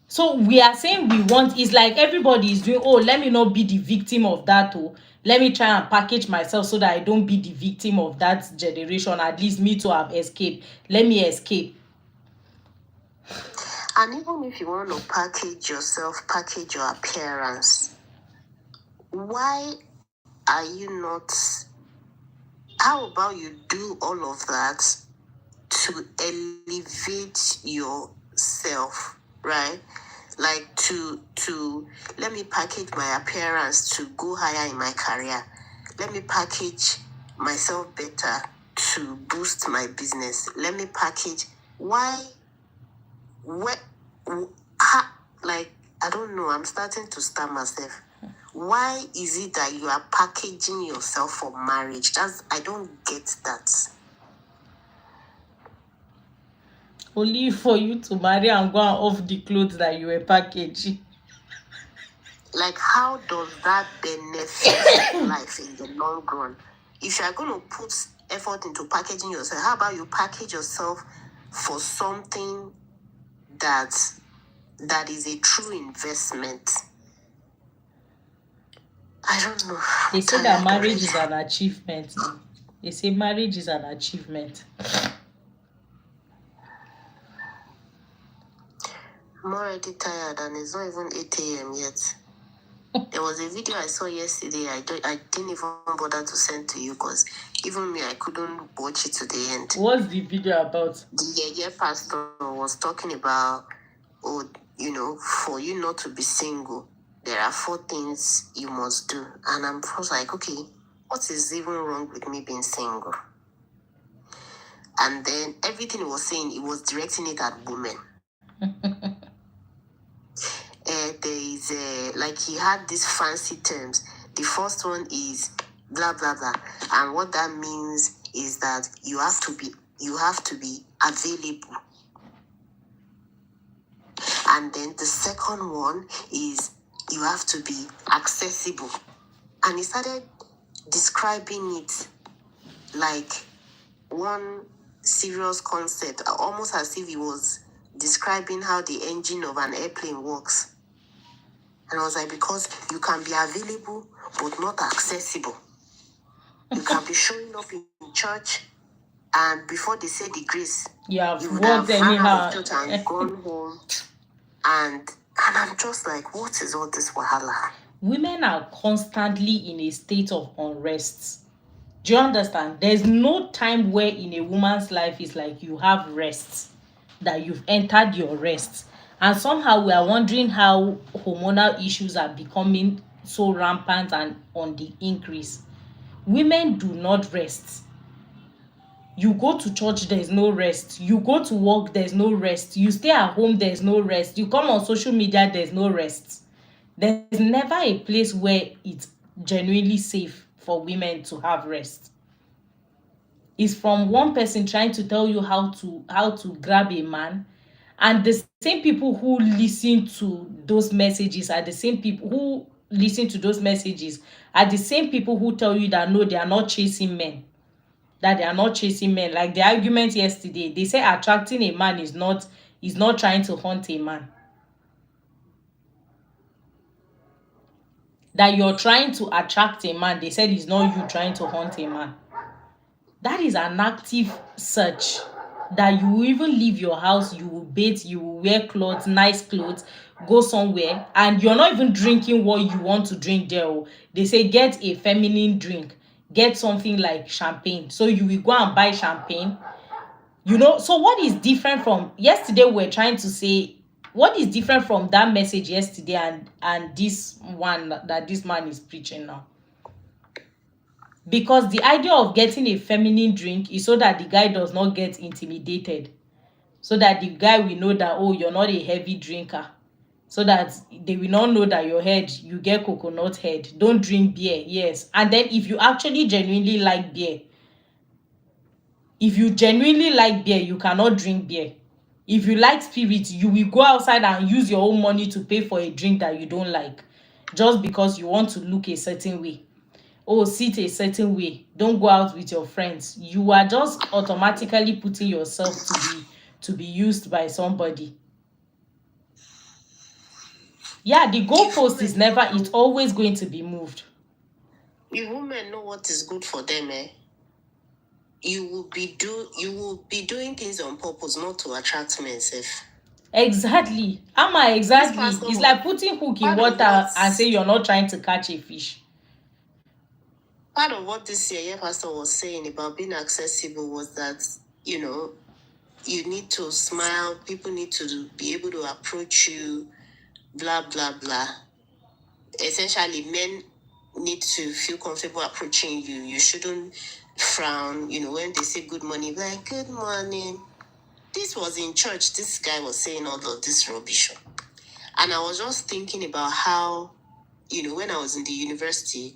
So we are saying we want, it's like everybody is doing, oh, let me not be the victim of that. Oh, let me try and package myself so that I don't be the victim of that generation. At least me to have escaped. Let me escape. And even if you want to package yourself, package your appearance, why are you not? How about you do all of that to elevate yourself, right? Like to let me package my appearance to go higher in my career. Let me package myself better to boost my business. Let me package. Why? Like, I don't know. I'm starting to stammer myself. Why is it that you are packaging yourself for marriage? I don't get that. Only for you to marry and go and off the clothes that you were packaging. Like, how does that benefit life in the long run? If you are going to put effort into packaging yourself, how about you package yourself for something that is a true investment? I don't know. They say that marriage is an achievement. They say marriage is an achievement. I'm already tired and it's not even 8 a.m. yet. There was a video I saw yesterday. I didn't even bother to send to you because even me, I couldn't watch it to the end. What's the video about? The pastor was talking about, for you not to be single, there are 4 things you must do. And I'm just like, okay, what is even wrong with me being single? And then everything he was saying, he was directing it at women. There is like he had these fancy terms. The first one is blah blah blah, and what that means is that you have to be available. And then the second one is you have to be accessible. And he started describing it like one serious concept, almost as if he was describing how the engine of an airplane works. And I was like, because you can be available but not accessible. You can be showing up in church, and before they say the grace, you would have run out of church and gone home. And I'm just like, what is all this wahala? Women are constantly in a state of unrest. Do you understand? There's no time where in a woman's life is like you have rest, that you've entered your rest. And somehow we are wondering how hormonal issues are becoming so rampant and on the increase. Women do not rest. You go to church, there's no rest. You go to work, there's no rest. You stay at home, there's no rest. You come on social media, there's no rest. There's never a place where it's genuinely safe for women to have rest. It's from one person trying to tell you how to grab a man, and the same people who listen to those messages are the same people who listen to those messages are the same people who tell you that no, they are not chasing men. That they are not chasing men. Like the argument yesterday, they say attracting a man is not trying to hunt a man. That you're trying to attract a man, they said it's not you trying to hunt a man. That is an active search. That you will even leave your house, you will bathe, you will wear clothes, nice clothes, go somewhere, and you're not even drinking what you want to drink there. They say get a feminine drink, get something like champagne. So you will go and buy champagne. So what is different from yesterday? We're trying to say what is different from that message yesterday and this one that this man is preaching now. Because the idea of getting a feminine drink is so that the guy does not get intimidated. So that the guy will know that, oh, you're not a heavy drinker. So that they will not know that you get coconut head. Don't drink beer, yes. And then if you actually genuinely like beer, you cannot drink beer. If you like spirit, you will go outside and use your own money to pay for a drink that you don't like. Just because you want to look a certain way. Sit a certain way. Don't go out with your friends. You are just automatically putting yourself to be used by somebody. Yeah, the goalpost is it's always going to be moved. If women know what is good for them, you will be doing things on purpose, not to attract men safe. Exactly. Exactly. It's like putting hook in water and say you're not trying to catch a fish. Part of what this year pastor was saying about being accessible was that, you need to smile, people need to be able to approach you, blah, blah, blah. Essentially, men need to feel comfortable approaching you. You shouldn't frown, when they say good morning, like, good morning. This was in church. This guy was saying all of this rubbish. And I was just thinking about how when I was in the university,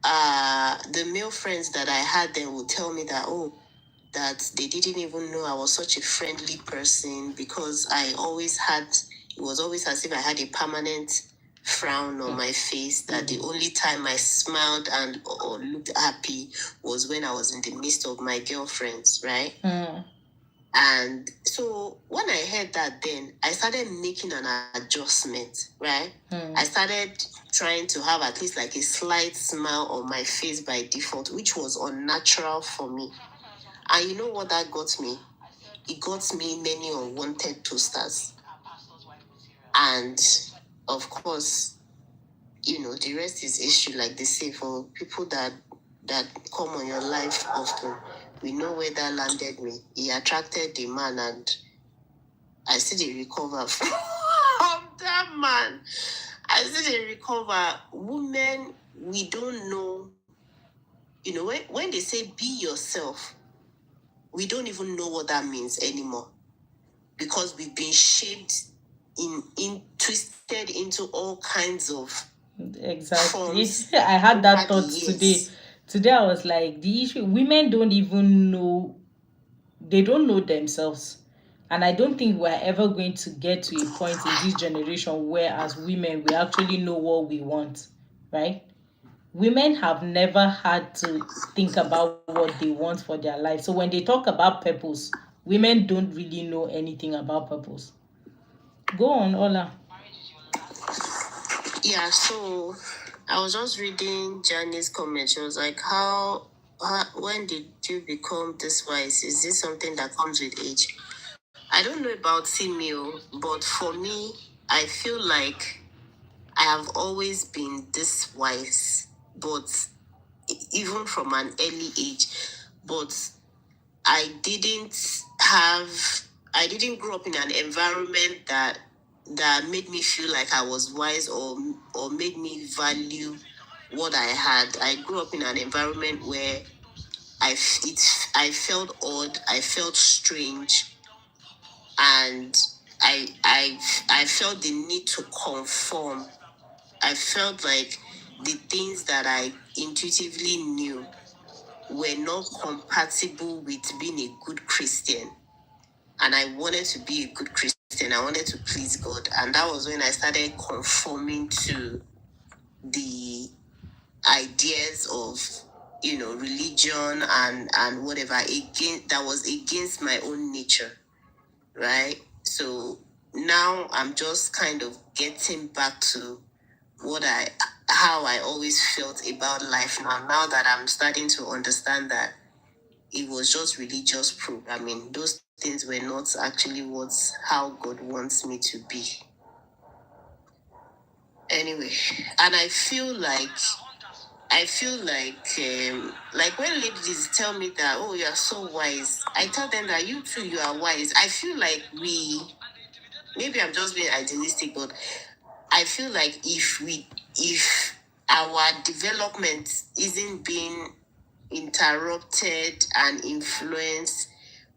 the male friends that I had then would tell me that they didn't even know I was such a friendly person because it was always as if I had a permanent frown on my face, that the only time I smiled and or looked happy was when I was in the midst of my girlfriends, right? And so when I heard that, then I started making an adjustment, right? I started trying to have at least like a slight smile on my face by default, which was unnatural for me. And you know what that got me? It got me many unwanted toasters. And of course, the rest is history, like they say, for people that come on your life often. We know where that landed me. He attracted the man, and I still didn't recover from that man. I still didn't recover. Women, we don't know. When they say be yourself, we don't even know what that means anymore, because we've been shaped in twisted into all kinds of Exactly. forms I had that over the thought today. years. Today I was like, the issue, women don't even know, they don't know themselves. And I don't think we're ever going to get to a point in this generation where, as women, we actually know what we want, right? Women have never had to think about what they want for their life. So when they talk about purpose, women don't really know anything about purpose. Go on, Ola. Yeah, so I was just reading Janice's comment. She was like, when did you become this wise? Is this something that comes with age? I don't know about female, but for me, I feel like I have always been this wise, but even from an early age. But I didn't grow up in an environment that made me feel like I was wise, or made me value what I had. I grew up in an environment where I felt odd, I felt strange, and I felt the need to conform. I felt like the things that I intuitively knew were not compatible with being a good Christian. And I wanted to be a good Christian. I wanted to please God. And that was when I started conforming to the ideas of, religion and whatever, again, that was against my own nature, right? So now I'm just kind of getting back to how I always felt about life now that I'm starting to understand that it was just religious programming. Those things were not actually how God wants me to be. Anyway, and I feel like when ladies tell me that, oh, you are so wise, I tell them that you too, you are wise. I feel like maybe I'm just being idealistic, but I feel like if our development isn't being interrupted and influenced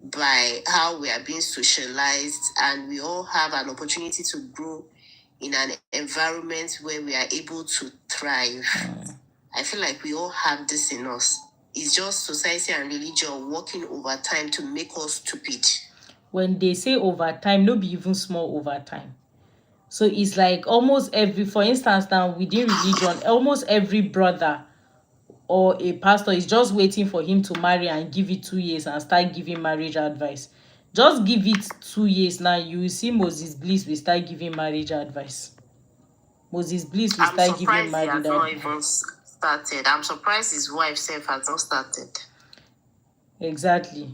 by how we are being socialized, and we all have an opportunity to grow in an environment where we are able to thrive. I feel like we all have this in us. It's just society and religion working overtime to make us stupid. When they say overtime, no be even small overtime. So it's like almost for instance, now within religion, almost every brother or a pastor is just waiting for him to marry and give it 2 years and start giving marriage advice. Just give it 2 years now, you will see Moses Bliss will start giving marriage advice. Moses Bliss will I'm start giving surprised he marriage has not advice. even started. I'm surprised his wife self has not started. Exactly.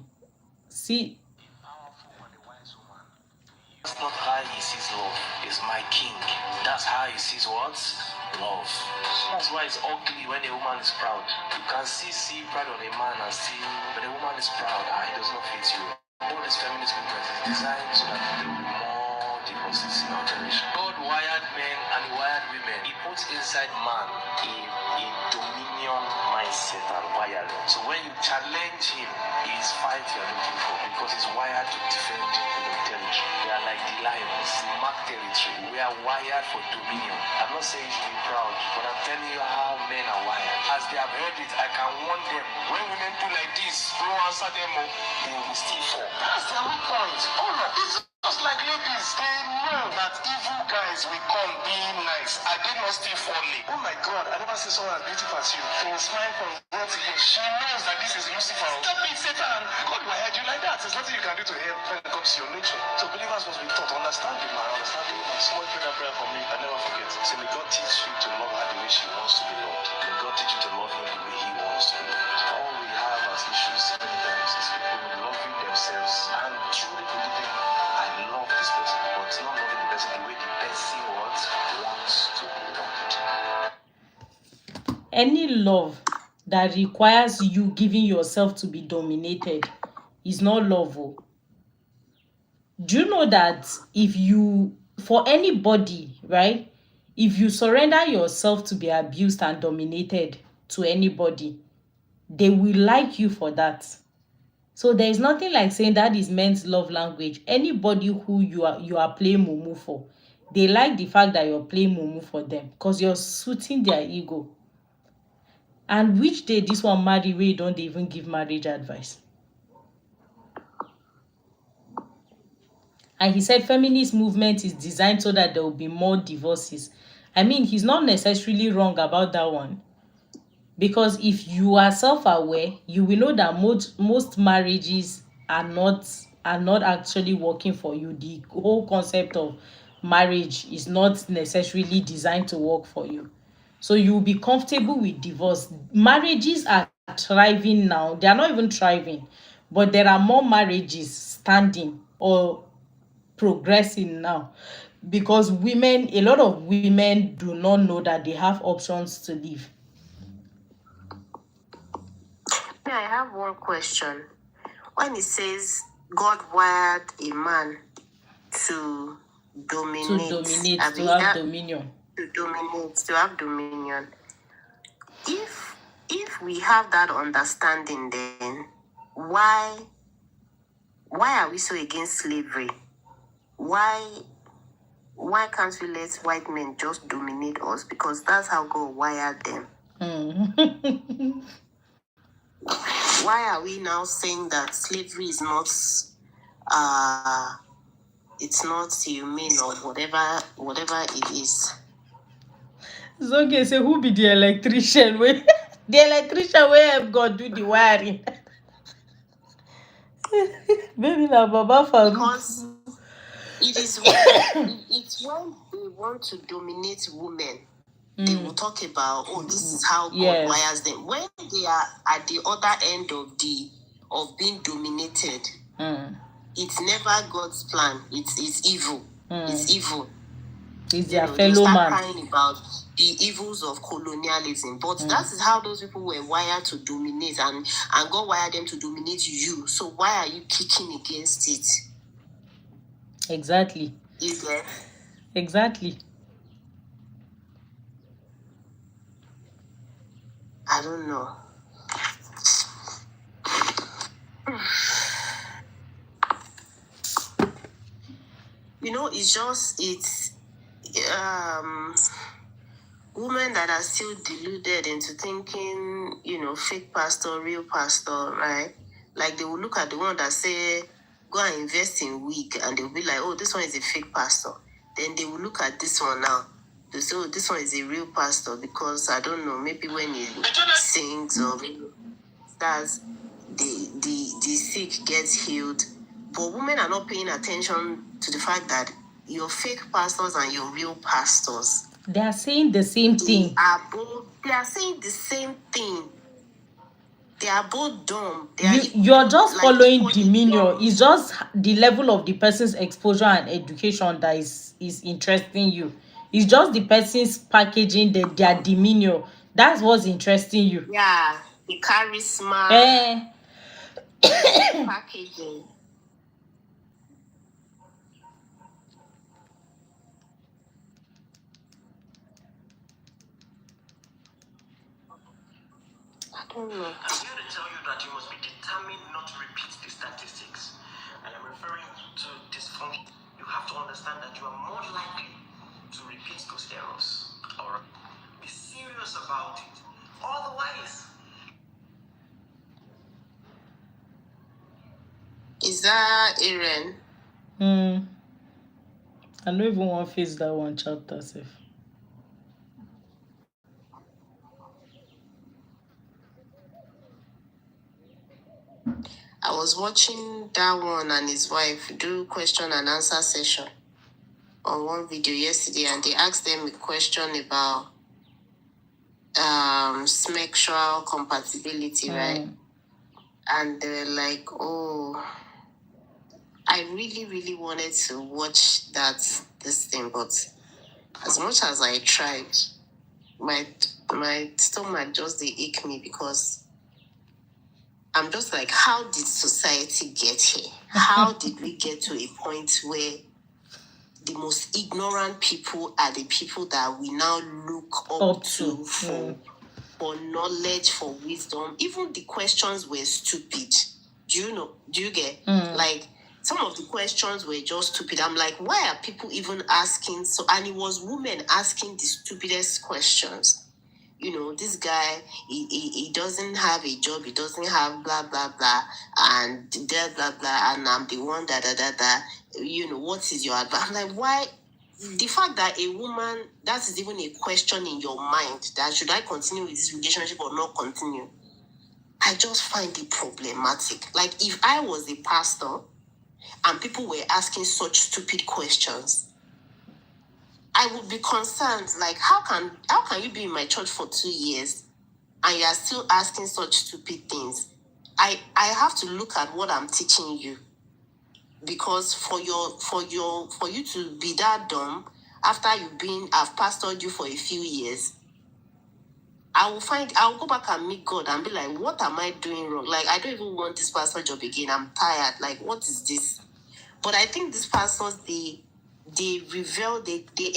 See, That's not how he sees love. Is my king. That's how he sees what? Love. That's why it's ugly when a woman is proud. You can see pride on a man and see when a woman is proud, it does not fit you. All this feminist movement is designed so that there will be more divorces in our generation. God wired men and he wired women. He put put inside man a dominion mindset and wiring. So when you challenge him, he's fight you're looking for because he's wired to defend territory. We are like the lions, mark territory. We are wired for dominion. I'm not saying you should be proud, but I'm telling you how men are wired. As they have heard it, I can warn them. When women do like this, don't answer them, they will still fall. That's their weak point. Oh no, it's just like ladies. They know that evil guys will come being nice. I did not still falling. Oh my God, I never see someone as beautiful as you. From smile from here to here. She knows that this is Lucifer. Stop it, Satan. God will head you like that. There's nothing you can do to help when it comes to your nature. So believers must be taught, understand you, man. Understand you. Someone prayed that prayer for me. I never forget. Say, may God teach you to love her the way she wants to be loved. May God teach you to love him the way he wants to be loved. All we have as issues many times is people loving themselves and truly believing I love this person, but not loving the person the way the person wants to be loved. Any love that requires you giving yourself to be dominated is not love. Do you know that if you, for anybody, right, if you surrender yourself to be abused and dominated to anybody, they will like you for that. So there is nothing like saying that is men's love language. Anybody who you are playing mumu for, they like the fact that you're playing mumu for them because you're suiting their ego. And which day this one marry where you don't even give marriage advice? And he said feminist movement is designed so that there will be more divorces. I mean, he's not necessarily wrong about that one. Because if you are self-aware, you will know that most marriages are not actually working for you. The whole concept of marriage is not necessarily designed to work for you. So you'll be comfortable with divorce. Marriages are thriving now. They are not even thriving, but there are more marriages standing or progressing now because a lot of women do not know that they have options to live. I have one question. When it says God wired a man to dominate, to have dominion. To have dominion. If we have that understanding, then why are we so against slavery? Why can't we let white men just dominate us? Because that's how God wired them. Why are we now saying that slavery is not it's not humane or whatever it is? It's okay, say who be the electrician? The electrician wey help God do the wiring. Maybe na Baba Farouk. Because it's when they want to dominate women, they will talk about, this is how God wires them. When they are at the other end of being dominated, it's never God's plan. It's evil. It's evil. It's their fellow man. Crying about the evils of colonialism, but that is how those people were wired to dominate, and God wired them to dominate you. So why are you kicking against it? Exactly. You get? Exactly. I don't know. It's women that are still deluded into thinking, fake pastor, real pastor, right? Like they will look at the one that say, go and invest in wig, and they'll be like, oh, this one is a fake pastor. Then they will look at this one now. They say, oh, this one is a real pastor because, I don't know, maybe when he sings or that's the sick gets healed. But women are not paying attention to the fact that your fake pastors and your real pastors, they are saying the same thing. They are saying the same thing. They are both dumb. You're just following demeanor. It's just the level of the person's exposure and education that is interesting you. It's just the person's packaging, their demeanor. That's what's interesting you. Yeah, the charisma. Packaging. I'm here to tell you that you must be determined not to repeat the statistics. And I'm referring to dysfunction. You have to understand that you are more likely to repeat those errors. Or be serious about it. Otherwise, is that Aaron? I don't even want to face that one chapter safe. I was watching that one and his wife do question and answer session on one video yesterday, and they asked them a question about sexual compatibility, right? And they're like, oh, I really, really wanted to watch this thing, but as much as I tried, my stomach just they ache me, because I'm just like, how did society get here? How did we get to a point where the most ignorant people are the people that we now look up to for knowledge, for wisdom? Even the questions were stupid. Do you get? Like, some of the questions were just stupid. I'm like, why are people even asking? So, and it was women asking the stupidest questions. This guy, he doesn't have a job, he doesn't have blah, blah, blah, and blah, blah, blah, and I'm the one, da, da, da, da. What is your advice? I'm like, why? The fact that a woman, that is even a question in your mind, that should I continue with this relationship or not continue? I just find it problematic. Like, if I was a pastor and people were asking such stupid questions, I would be concerned. Like, how can you be in my church for 2 years and you are still asking such stupid things? I have to look at what I'm teaching you, because for you to be that dumb after I've pastored you for a few years, I'll go back and meet God and be like, what am I doing wrong? Like, I don't even want this pastor job again. I'm tired. Like, what is this? But I think these pastors, they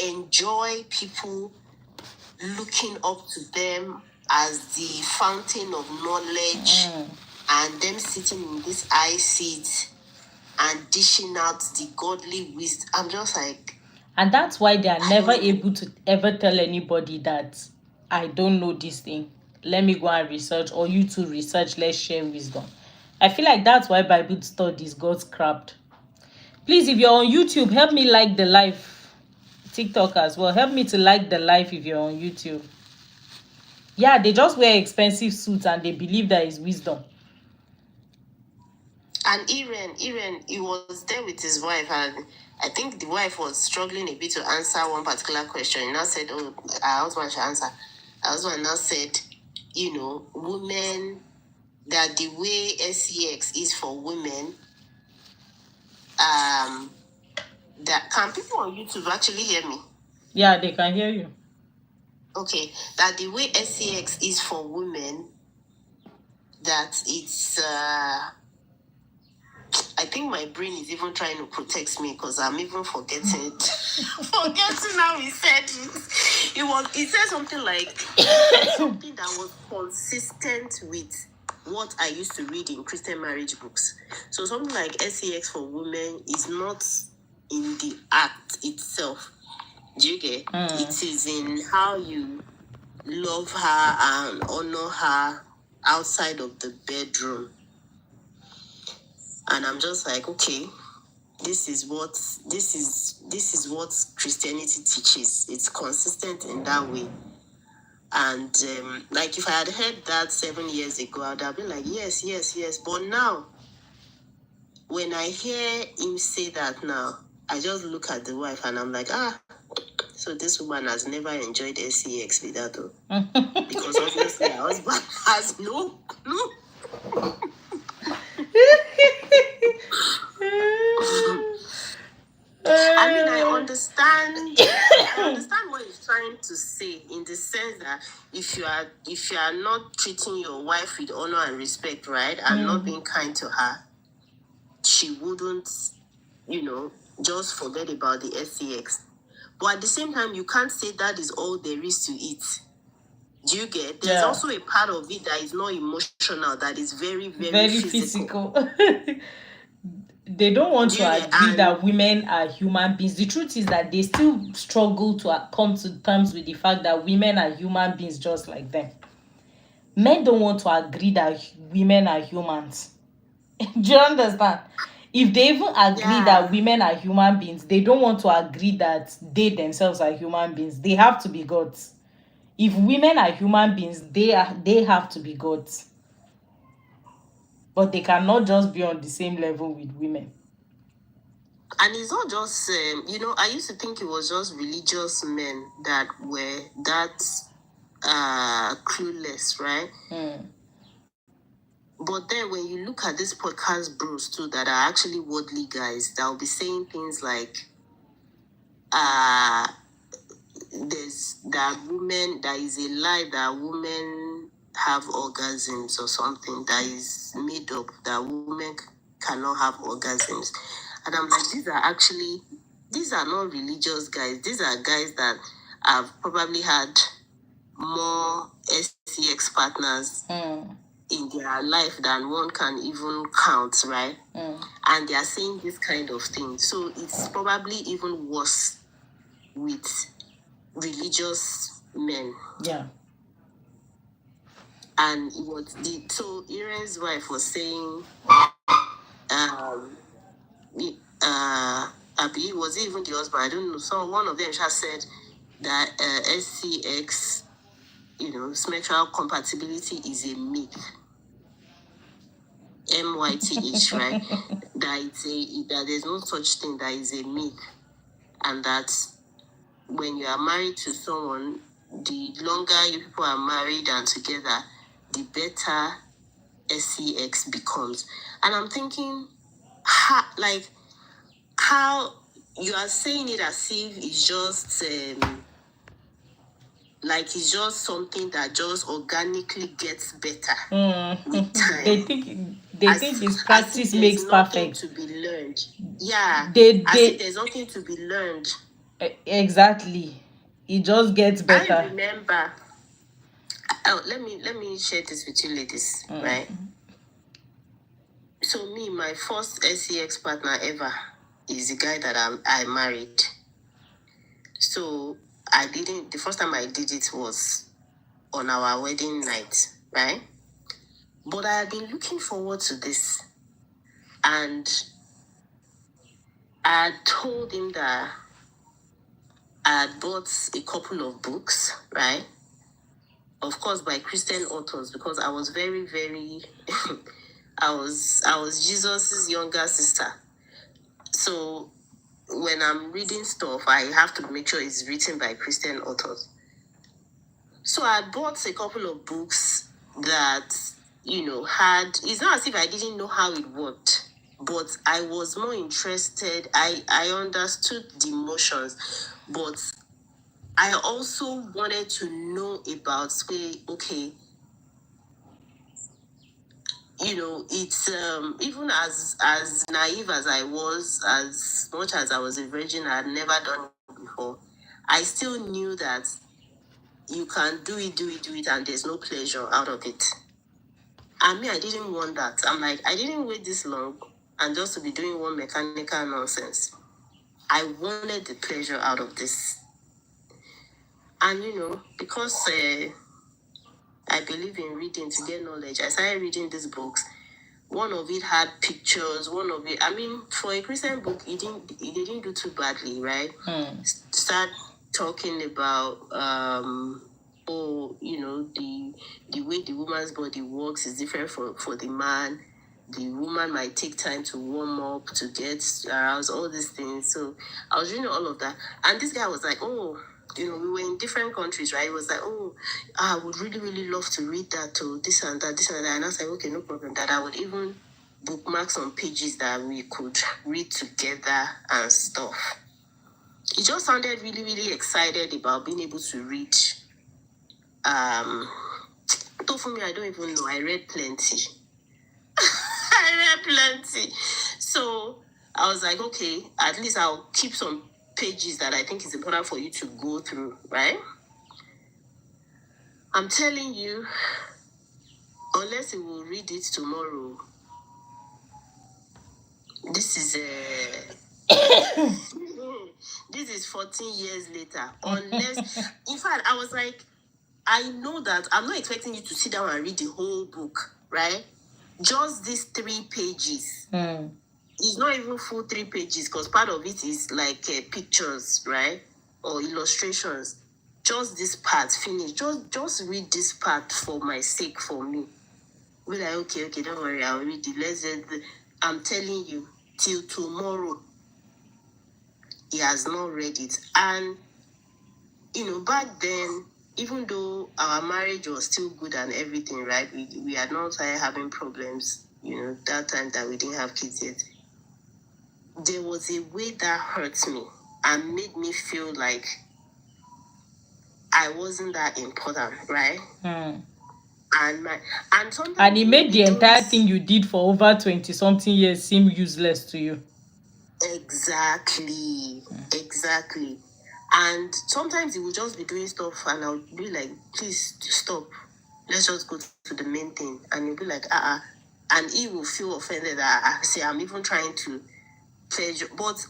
enjoy people looking up to them as the fountain of knowledge, and them sitting in this high seat and dishing out the godly wisdom. I'm just like... And that's why they are never able to ever tell anybody that I don't know this thing. Let me go and research, or you to research, let's share wisdom. I feel like that's why Bible studies got scrapped. Please, if you're on YouTube, help me like the live. TikTok as well. Help me to like the live if you're on YouTube. Yeah, they just wear expensive suits and they believe that is wisdom. And Aaron, he was there with his wife, and I think the wife was struggling a bit to answer one particular question. He now said, oh, our husband should answer. Our husband now said, women, that the way sex is for women, that... Can people on YouTube actually hear me? Yeah, they can hear you. Okay, that the way sex is for women, that it's... I think my brain is even trying to protect me, because I'm even forgetting it. Forgetting how he said it. He said something like something that was consistent with what I used to read in Christian marriage books. So something like sex for women is not in the act itself. Do you get? It is in how you love her and honor her outside of the bedroom. And I'm just like, okay, this is what Christianity teaches. It's consistent in that way. And like, if I had heard that 7 years ago, I'd have been like, yes. But now, when I hear him say that now, I just look at the wife and I'm like, so this woman has never enjoyed sex with that, though. Because obviously her husband has no clue. I mean, I understand what he's trying to say, in the sense that if you are not treating your wife with honor and respect, right, and not being kind to her, she wouldn't, just forget about the sex. But at the same time, you can't say that is all there is to it. Do you get? There's also a part of it that is not emotional, that is very, very physical. They don't want to agree that women are human beings. The truth is that they still struggle to come to terms with the fact that women are human beings just like them. Men don't want to agree that women are humans. Do you understand? If they even agree that women are human beings, they don't want to agree that they themselves are human beings. They have to be gods. If women are human beings, they have to be gods. But they cannot just be on the same level with women. And it's not just, I used to think it was just religious men that were that clueless, right? But then when you look at these podcast bros too, that are actually worldly guys, that will be saying things like, there's that women, there is a lie that women have orgasms or something that is made up, that women cannot have orgasms. And I'm like, these are not religious guys. These are guys that have probably had more SCX partners in their life than one can even count, right? And they are saying this kind of thing. So it's probably even worse with religious men. Yeah. And so Iren's wife was saying, was it even the husband? I don't know. So one of them just said that SCX, sexual compatibility is a myth. MYTH, right? that there's no such thing, that is a myth. And that when you are married to someone, the longer you people are married and together, the better SCX becomes. And I'm thinking, how you are saying it as if it's just it's just something that just organically gets better with time. They think it's practice makes perfect. To be learned. Yeah. There's nothing to be learned. Exactly. It just gets better. I remember. Oh, let me share this with you ladies, right? So my first SCX partner ever is the guy that I married. So the first time I did it was on our wedding night, right? But I had been looking forward to this. And I told him that I had bought a couple of books, right? Of course, by Christian authors, because I was very, very, I was Jesus's younger sister. So when I'm reading stuff, I have to make sure it's written by Christian authors. So I bought a couple of books that, it's not as if I didn't know how it worked, but I was more interested. I understood the emotions, but I also wanted to know about, okay, it's even as naive as I was, as much as I was a virgin, I had never done it before. I still knew that you can do it, and there's no pleasure out of it. And me, I didn't want that. I'm like, I didn't wait this long and just to be doing one mechanical nonsense. I wanted the pleasure out of this. And, because I believe in reading to get knowledge, I started reading these books. One of it had pictures, one of it, for a Christian book, it didn't do too badly, right? Start talking about, the way the woman's body works is different for the man. The woman might take time to warm up, to get aroused, all these things. So I was reading all of that. And this guy was like, we were in different countries, right? It was like, I would really, really love to read that, to this and that. And I was like, okay, no problem. That I would even bookmark some pages that we could read together and stuff. He just sounded really, really excited about being able to read. Though for me, I don't even know. I read plenty. So I was like, okay, at least I'll keep some pages that I think is important for you to go through, right? I'm telling you, unless he will read it tomorrow, this is this is 14 years later. Unless, in fact, I was like, I know that I'm not expecting you to sit down and read the whole book, right? Just these 3 pages. It's not even full 3 pages because part of it is like pictures, right? Or illustrations. Just this part, finish. Just read this part for my sake, for me. We're like, okay, don't worry, I'll read it. I'm telling you, till tomorrow, he has not read it. And, back then, even though our marriage was still good and everything, right? We had not started having problems, that time that we didn't have kids yet. There was a way that hurt me and made me feel like I wasn't that important, right? And sometimes And it made the entire thing you did for over 20-something years seem useless to you. Exactly. And sometimes he would just be doing stuff and I would be like, please stop. Let's just go to the main thing. And he'll be like, and he will feel offended that I say I'm even trying to pleasure. But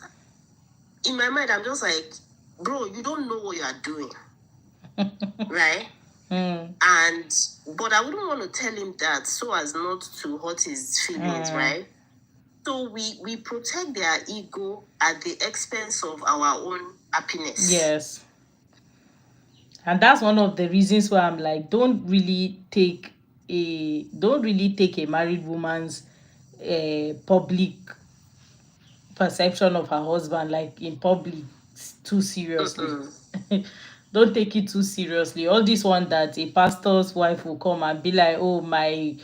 in my mind, I'm just like, bro, you don't know what you are doing. Right? But I wouldn't want to tell him that so as not to hurt his feelings, right? So we protect their ego at the expense of our own happiness. Yes. And that's one of the reasons why I'm like, don't really take a married woman's public perception of her husband, like in public, too seriously. Don't take it too seriously. All this one that a pastor's wife will come and be like, oh, my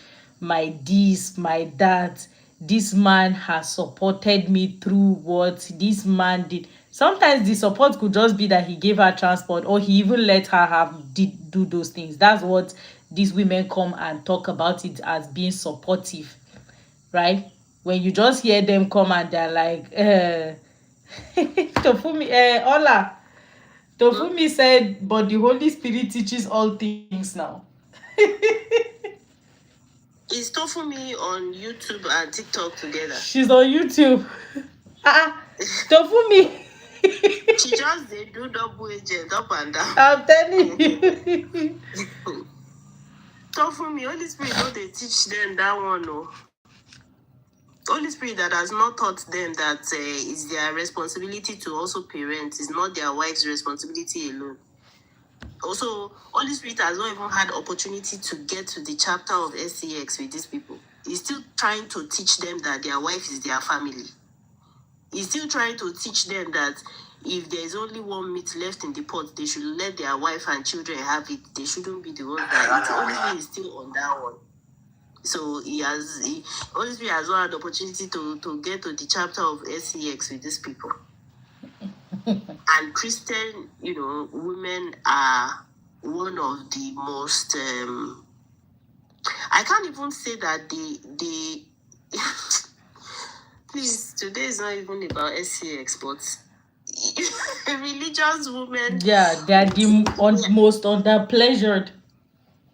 this, my that, this man has supported me through what this man did. Sometimes the support could just be that he gave her transport, or he even let her do those things. That's what these women come and talk about it as being supportive, right? When you just hear them come and they're like, Tofumi, Ola. Tofumi said, but the Holy Spirit teaches all things now. Is Tofumi on YouTube and TikTok together? She's on YouTube. Tofumi. She just they do double agent up and down. I'm telling you. Tofumi, Holy Spirit, don't they teach them that one, no? Holy Spirit that has not taught them that it's their responsibility to also parent. It's not their wife's responsibility alone. Also, Holy Spirit has not even had opportunity to get to the chapter of SCX with these people. He's still trying to teach them that their wife is their family. He's still trying to teach them that if there's only one meat left in the pot, they should let their wife and children have it. They shouldn't be the ones that eat. Holy Spirit is still on that one. So Holy Spirit has not had the opportunity to get to the chapter of SCX with these people. And Christian, women are one of the most. I can't even say that they. Please, today is not even about SCX, but religious women. Yeah, they're the most underpleasured.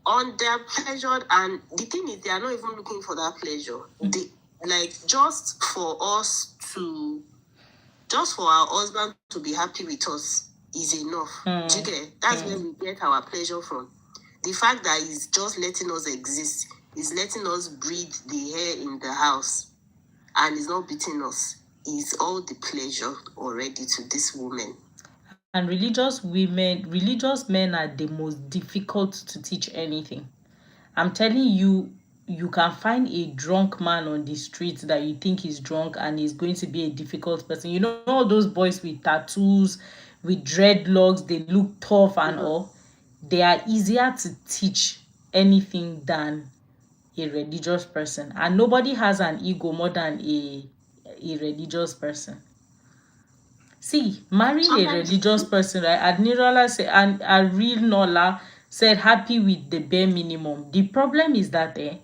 Underpleasured, and the thing is, they are not even looking for that pleasure. Just for our husband to be happy with us is enough. Do you get? That's where we get our pleasure from. The fact that he's just letting us exist, he's letting us breathe the air in the house, and he's not beating us, is all the pleasure already to this woman. And religious men are the most difficult to teach anything. I'm telling you, you can find a drunk man on the street that you think is drunk and is going to be a difficult person. You know all those boys with tattoos, with dreadlocks, they look tough and all. They are easier to teach anything than a religious person. And nobody has an ego more than a religious person. See, marrying a religious person, right? Admiral said, and a real Nola said, happy with the bare minimum. The problem is that they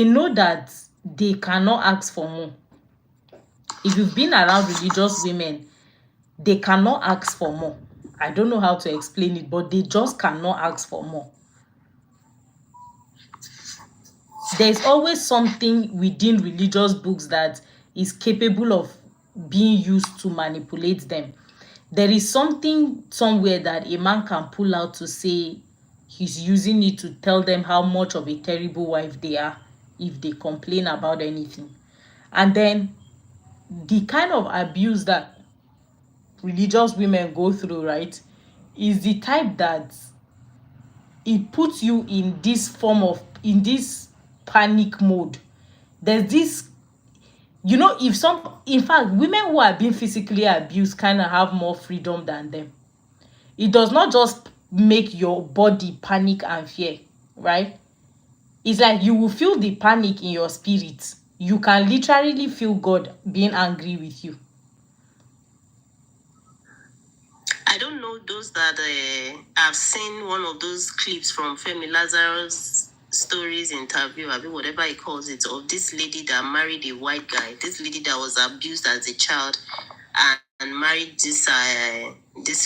know that they cannot ask for more. If you've been around religious women, they cannot ask for more. I don't know how to explain it, but they just cannot ask for more. There's always something within religious books that is capable of being used to manipulate them. There is something somewhere that a man can pull out to say he's using it to tell them how much of a terrible wife they are if they complain about anything. And then the kind of abuse that religious women go through, right, is the type that it puts you in this form of, in this panic mode. There's this, you know, if some, in fact, women who are being physically abused kind of have more freedom than them. It does not just make your body panic and fear, right? It's like you will feel the panic in your spirit. You can literally feel God being angry with you. I don't know those that I've seen one of those clips from Femi Lazarus stories interview, I mean, whatever he calls it, of this lady that married a white guy. This lady that was abused as a child and married this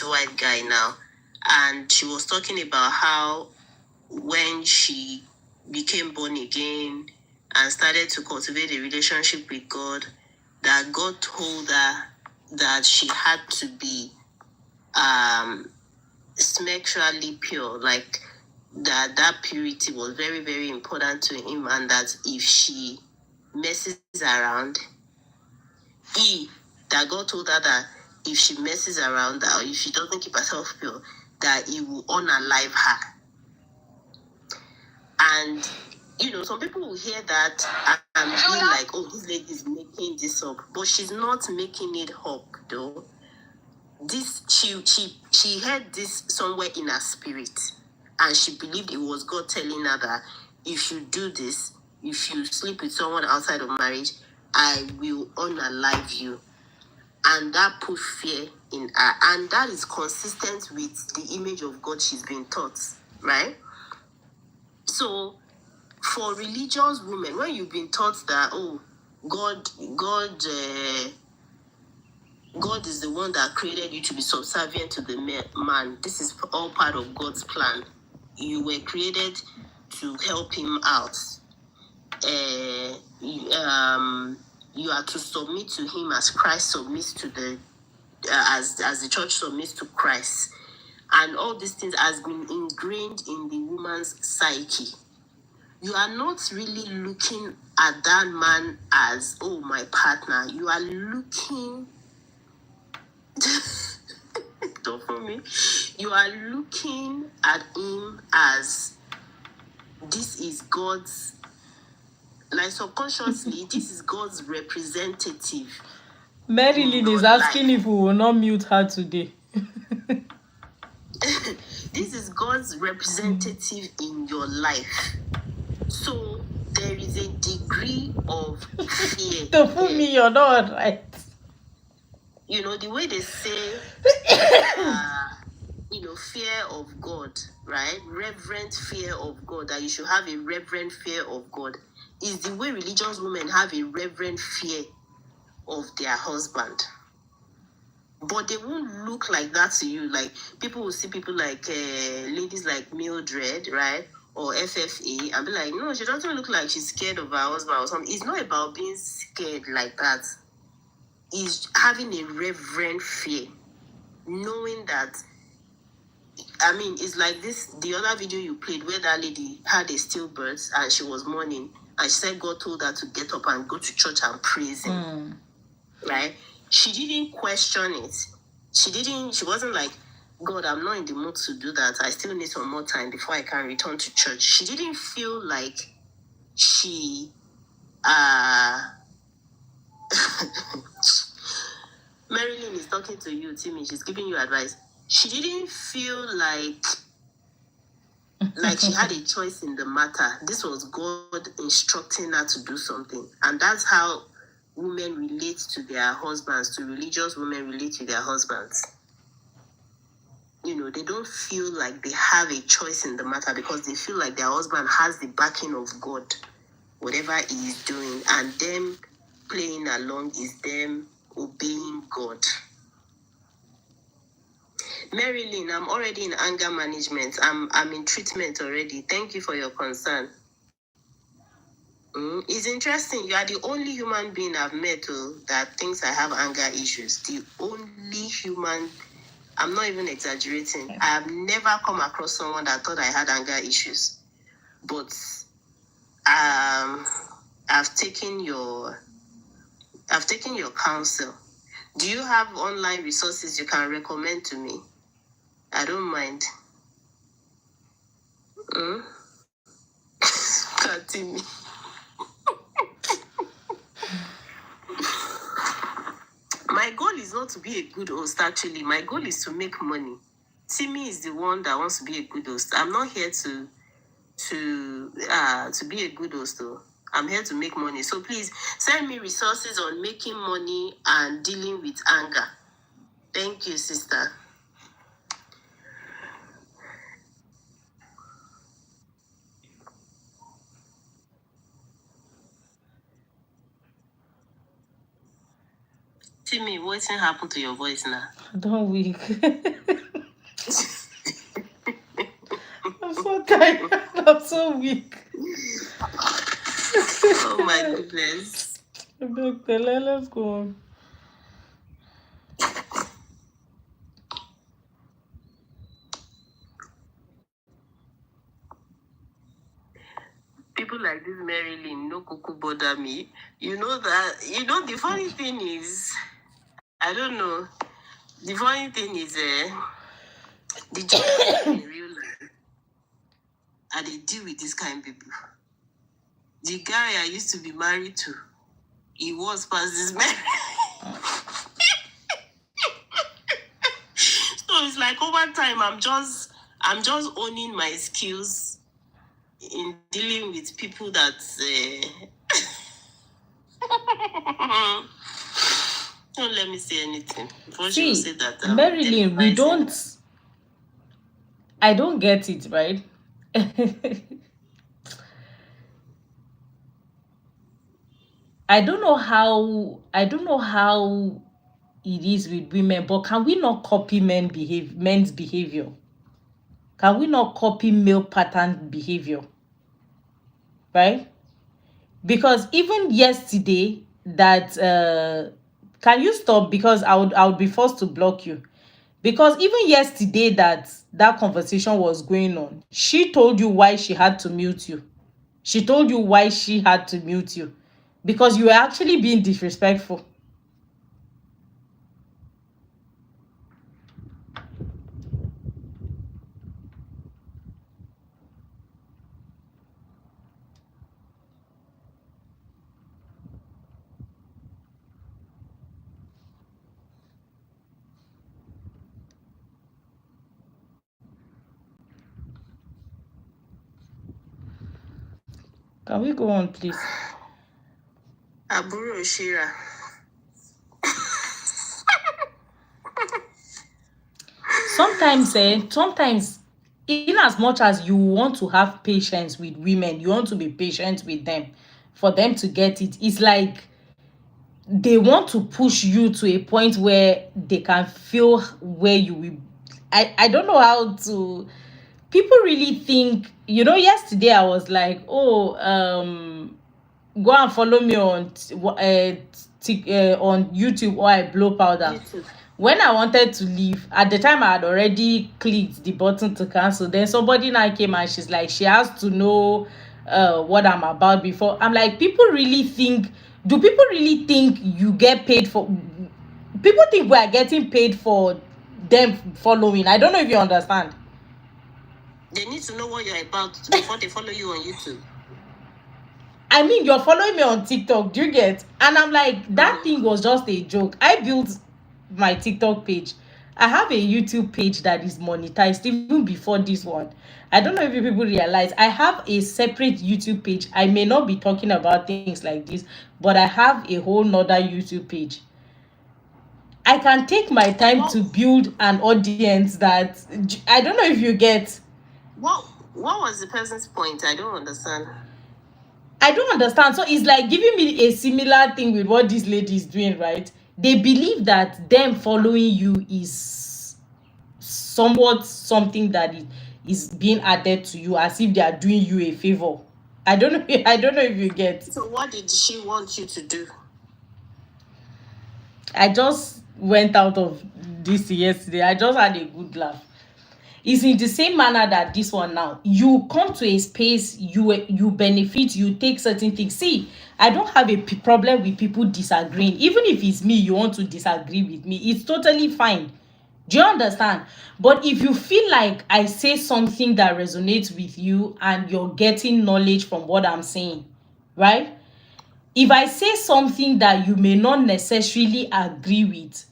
white guy now. And she was talking about how when she became born again and started to cultivate a relationship with God, that God told her that she had to be sexually pure, like that purity was very, very important to him, and that if she messes around, that God told her that if she messes around or if she doesn't keep herself pure, that he will unalive her. And some people will hear that and be like, oh, this lady is making this up, but she's not making it up though. This she heard this somewhere in her spirit, and she believed it was God telling her that if you do this, if you sleep with someone outside of marriage, I will unalive you. And that put fear in her, and that is consistent with the image of God she's been taught, right? So for religious women, when you've been taught that, oh, God is the one that created you to be subservient to the man. This is all part of God's plan. You were created to help him out. You are to submit to him as Christ submits to the as the church submits to Christ, and all these things has been ingrained in the woman's psyche. You are not really looking at that man as, oh, my partner. You are looking don't for me. You are looking at him as, this is God's, like subconsciously, this is God's representative. Marilyn is asking if we will not mute her today. This is God's representative in your life. So there is a degree of fear. To fool me, you're not right. The way they say, fear of God, right? Reverent fear of God, that you should have a reverent fear of God, is the way religious women have a reverent fear of their husband. But they won't look like that to you. Like, people will see people like ladies like Mildred, right? Or FFA, and be like, no, she doesn't look like she's scared of her husband or something. It's not about being scared like that. It's having a reverent fear. Knowing that, it's like this, the other video you played where that lady had a stillbirth and she was mourning, and she said God told her to get up and go to church and praise him. Right? She didn't question it. She wasn't like, God, I'm not in the mood to do that. I still need some more time before I can return to church. She didn't feel like she Marilyn is talking to you, Timmy. She's giving you advice. She didn't feel like she had a choice in the matter. This was God instructing her to do something. And that's how women relate to their husbands, to religious women relate to their husbands. They don't feel like they have a choice in the matter because they feel like their husband has the backing of God, whatever he is doing. And them playing along is them obeying God. Marilyn, I'm already in anger management. I'm in treatment already. Thank you for your concern. It's interesting. You are the only human being I've met that thinks I have anger issues. The only human. I'm not even exaggerating. I have never come across someone that thought I had anger issues. But I've taken your counsel. Do you have online resources you can recommend to me? I don't mind. Continue. My goal is not to be a good host, actually. My goal is to make money. Timmy is the one that wants to be a good host. I'm not here to be a good host, though. I'm here to make money. So please send me resources on making money and dealing with anger. Thank you, sister. Timmy, what's happened to your voice now? Don't weak. I'm so tired. I'm so weak. Oh my goodness. Doctor, let's go on. People like this Marilyn, no cuckoo bother me. You know the funny thing is, I don't know. The funny thing is, the job in real life, and they deal with this kind of people. The guy I used to be married to, he was past his marriage. So it's like over time, I'm just owning my skills in dealing with people that don't let me say anything before she will say that. Marilyn, we don't. I don't get it, right? I don't know how it is with women, but can we not copy men's behavior? Can we not copy male pattern behavior? Right? Because even yesterday that can you stop, because I would be forced to block you. Because even yesterday that conversation was going on, she told you why she had to mute you. She told you why she had to mute you. Because you were actually being disrespectful. Can we go on, please? Aburo Shira. Sometimes, in as much as you want to have patience with women, you want to be patient with them for them to get it. It's like they want to push you to a point where they can feel where you will. I don't know how to. People really think, yesterday I was like, oh, go and follow me on on YouTube, or I blow powder. YouTube. When I wanted to leave, at the time I had already clicked the button to cancel. Then somebody now came and she's like, she has to know what I'm about before. I'm like, do people really think you get paid for? People think we are getting paid for them following. I don't know if you understand. They need to know what you're about before they follow you on YouTube. I mean, you're following me on TikTok, do you get? And I'm like, that thing was just a joke. I built my TikTok page. I have a YouTube page that is monetized even before this one. I don't know if you people realize I have a separate YouTube page. I may not be talking about things like this, but I have a whole nother YouTube page. I can take my time to build an audience that I don't know if you get. What was the person's point? I don't understand. So it's like giving me a similar thing with what this lady is doing, right? They believe that them following you is somewhat something that is being added to you, as if they are doing you a favor. I don't know. I don't know if you get. So what did she want you to do? I just went out of this yesterday. I just had a good laugh. It's in the same manner that this one now. You come to a space, you benefit, you take certain things. See, I don't have a problem with people disagreeing. Even if it's me, you want to disagree with me, it's totally fine. Do you understand? But if you feel like I say something that resonates with you and you're getting knowledge from what I'm saying, right? If I say something that you may not necessarily agree with,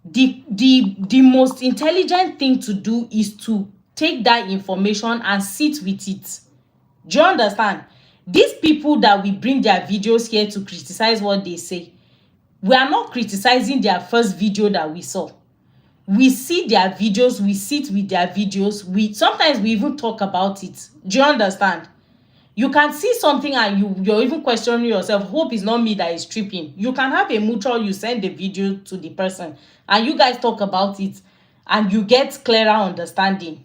the most intelligent thing to do is to take that information and sit with it. Do you understand? These people that we bring their videos here to criticize what they say, we are not criticizing their first video that we saw. We see their videos, we sit with their videos, we sometimes we even talk about it. Do you understand? You can see something and you're even questioning yourself, hope it's not me that is tripping. You can have a mutual, you send the video to the person and you guys talk about it and you get clearer understanding.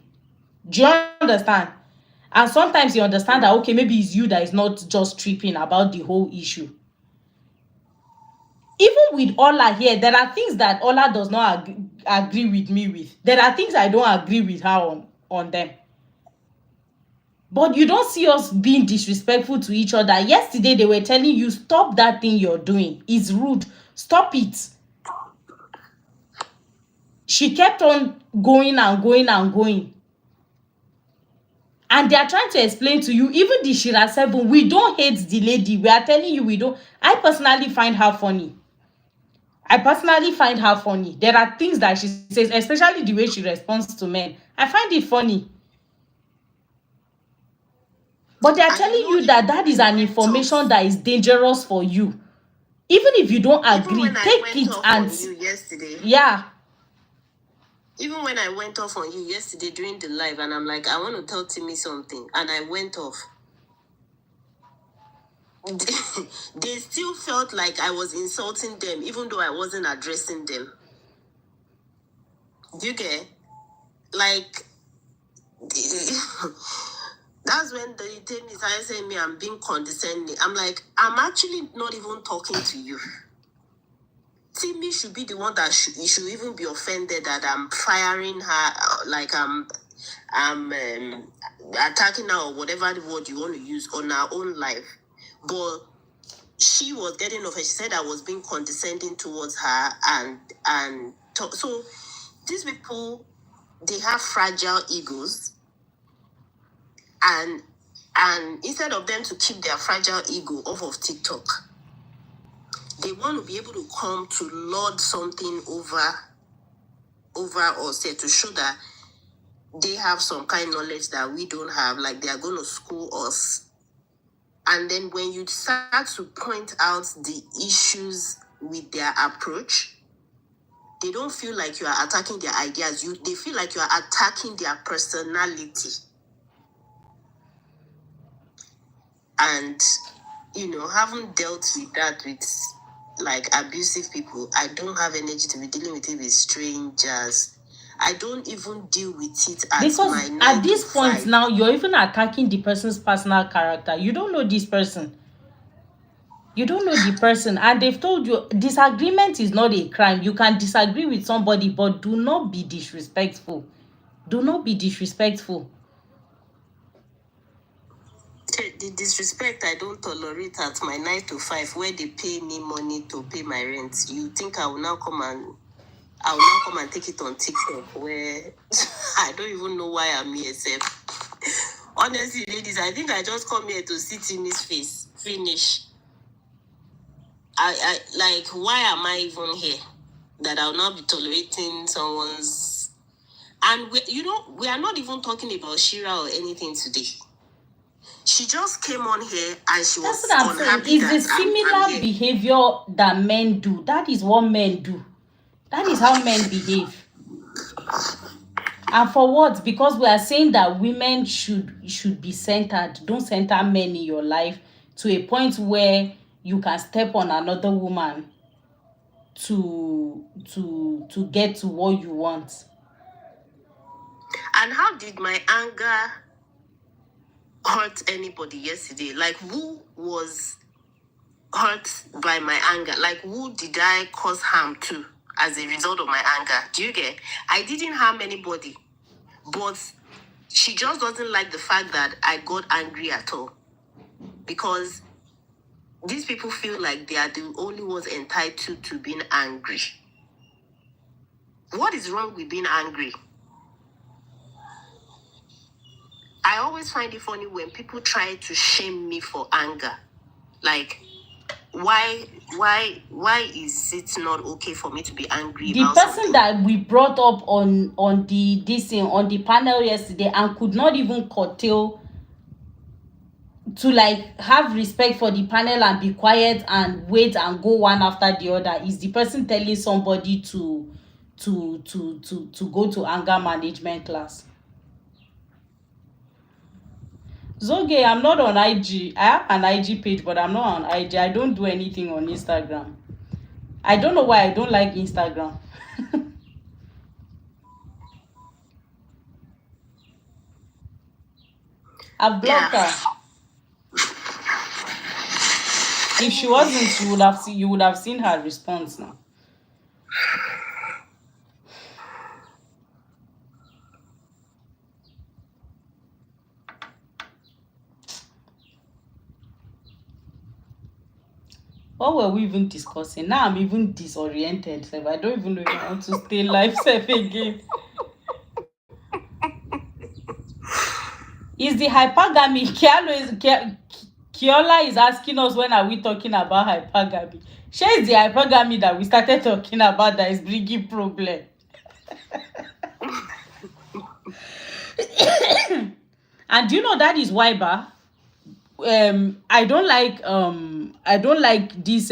Do you understand? And sometimes you understand that, okay, maybe it's you that is not just tripping about the whole issue. Even with Ola here, there are things that Ola does not agree with me with. There are things I don't agree with her on them. But you don't see us being disrespectful to each other. Yesterday, they were telling you, stop that thing you're doing. It's rude. Stop it. She kept on going and going and going. And they are trying to explain to you, even the Shira 7, we don't hate the lady. We are telling you we don't. I personally find her funny. There are things that she says, especially the way she responds to men. I find it funny. But they are telling you that that is an information that is dangerous for you. Even if you don't agree, take it and yesterday. Yeah. Even when I went off on you yesterday during the live, and I'm like, I want to tell Timmy something, and I went off. They still felt like I was insulting them, even though I wasn't addressing them. Do you get? Like, that's when the thing is, I say me, I'm being condescending. I'm like, I'm actually not even talking to you. Timmy should be the one that should even be offended that I'm firing her, like I'm attacking her or whatever the word you want to use on our own life. But she was getting offended. She said I was being condescending towards her, so these people, they have fragile egos, and instead of them to keep their fragile ego off of TikTok, they want to be able to come to lord something over us here to show that they have some kind of knowledge that we don't have, like they are going to school us. And then when you start to point out the issues with their approach, they don't feel like you are attacking their ideas. They feel like you are attacking their personality. And, having dealt with that with like abusive people, I don't have energy to be dealing with it with strangers. I don't even deal with it because at this point now, you're even attacking the person's personal character. You don't know this person. And they've told you disagreement is not a crime. You can disagree with somebody, but do not be disrespectful. The disrespect I don't tolerate at my 9 to 5, where they pay me money to pay my rent. You think I will now come and take it on TikTok, where I don't even know why I'm here, Seth. Honestly, ladies, I think I just come here to see Timmy's face. Finish. I like, why am I even here? That I'll not be tolerating someone's. And we are not even talking about Shira or anything today. She just came on here and she was unhappy. It's a similar behavior that men do. That is what men do. That is how men behave. And for what? Because we are saying that women should be centered. Don't center men in your life to a point where you can step on another woman to get to what you want. And how did my anger hurt anybody yesterday? Like, who was hurt by my anger? Like, who did I cause harm to as a result of my anger? Do you get? I didn't harm anybody, but she just doesn't like the fact that I got angry at all, because these people feel like they are the only ones entitled to being angry. What is wrong with being angry? I always find it funny when people try to shame me for anger. Like, why is it not okay for me to be angry The about person something? that we brought up on the this thing on the panel yesterday and could not even curtail to like have respect for the panel and be quiet and wait and go one after the other is the person telling somebody to go to anger management class. Zoge, I'm not on IG. I have an IG page, but I'm not on IG. I don't do anything on Instagram. I don't know why I don't like Instagram. I've blocked her. If she wasn't, you would have seen her response now. What were we even discussing? Now I'm even disoriented. Sef. I don't even know if I want to stay live safe again. Is the hypergamy? Kiola is asking us, when are we talking about hypergamy? She is the hypergamy that we started talking about that is bringing problem. And do you know that is why, I don't like this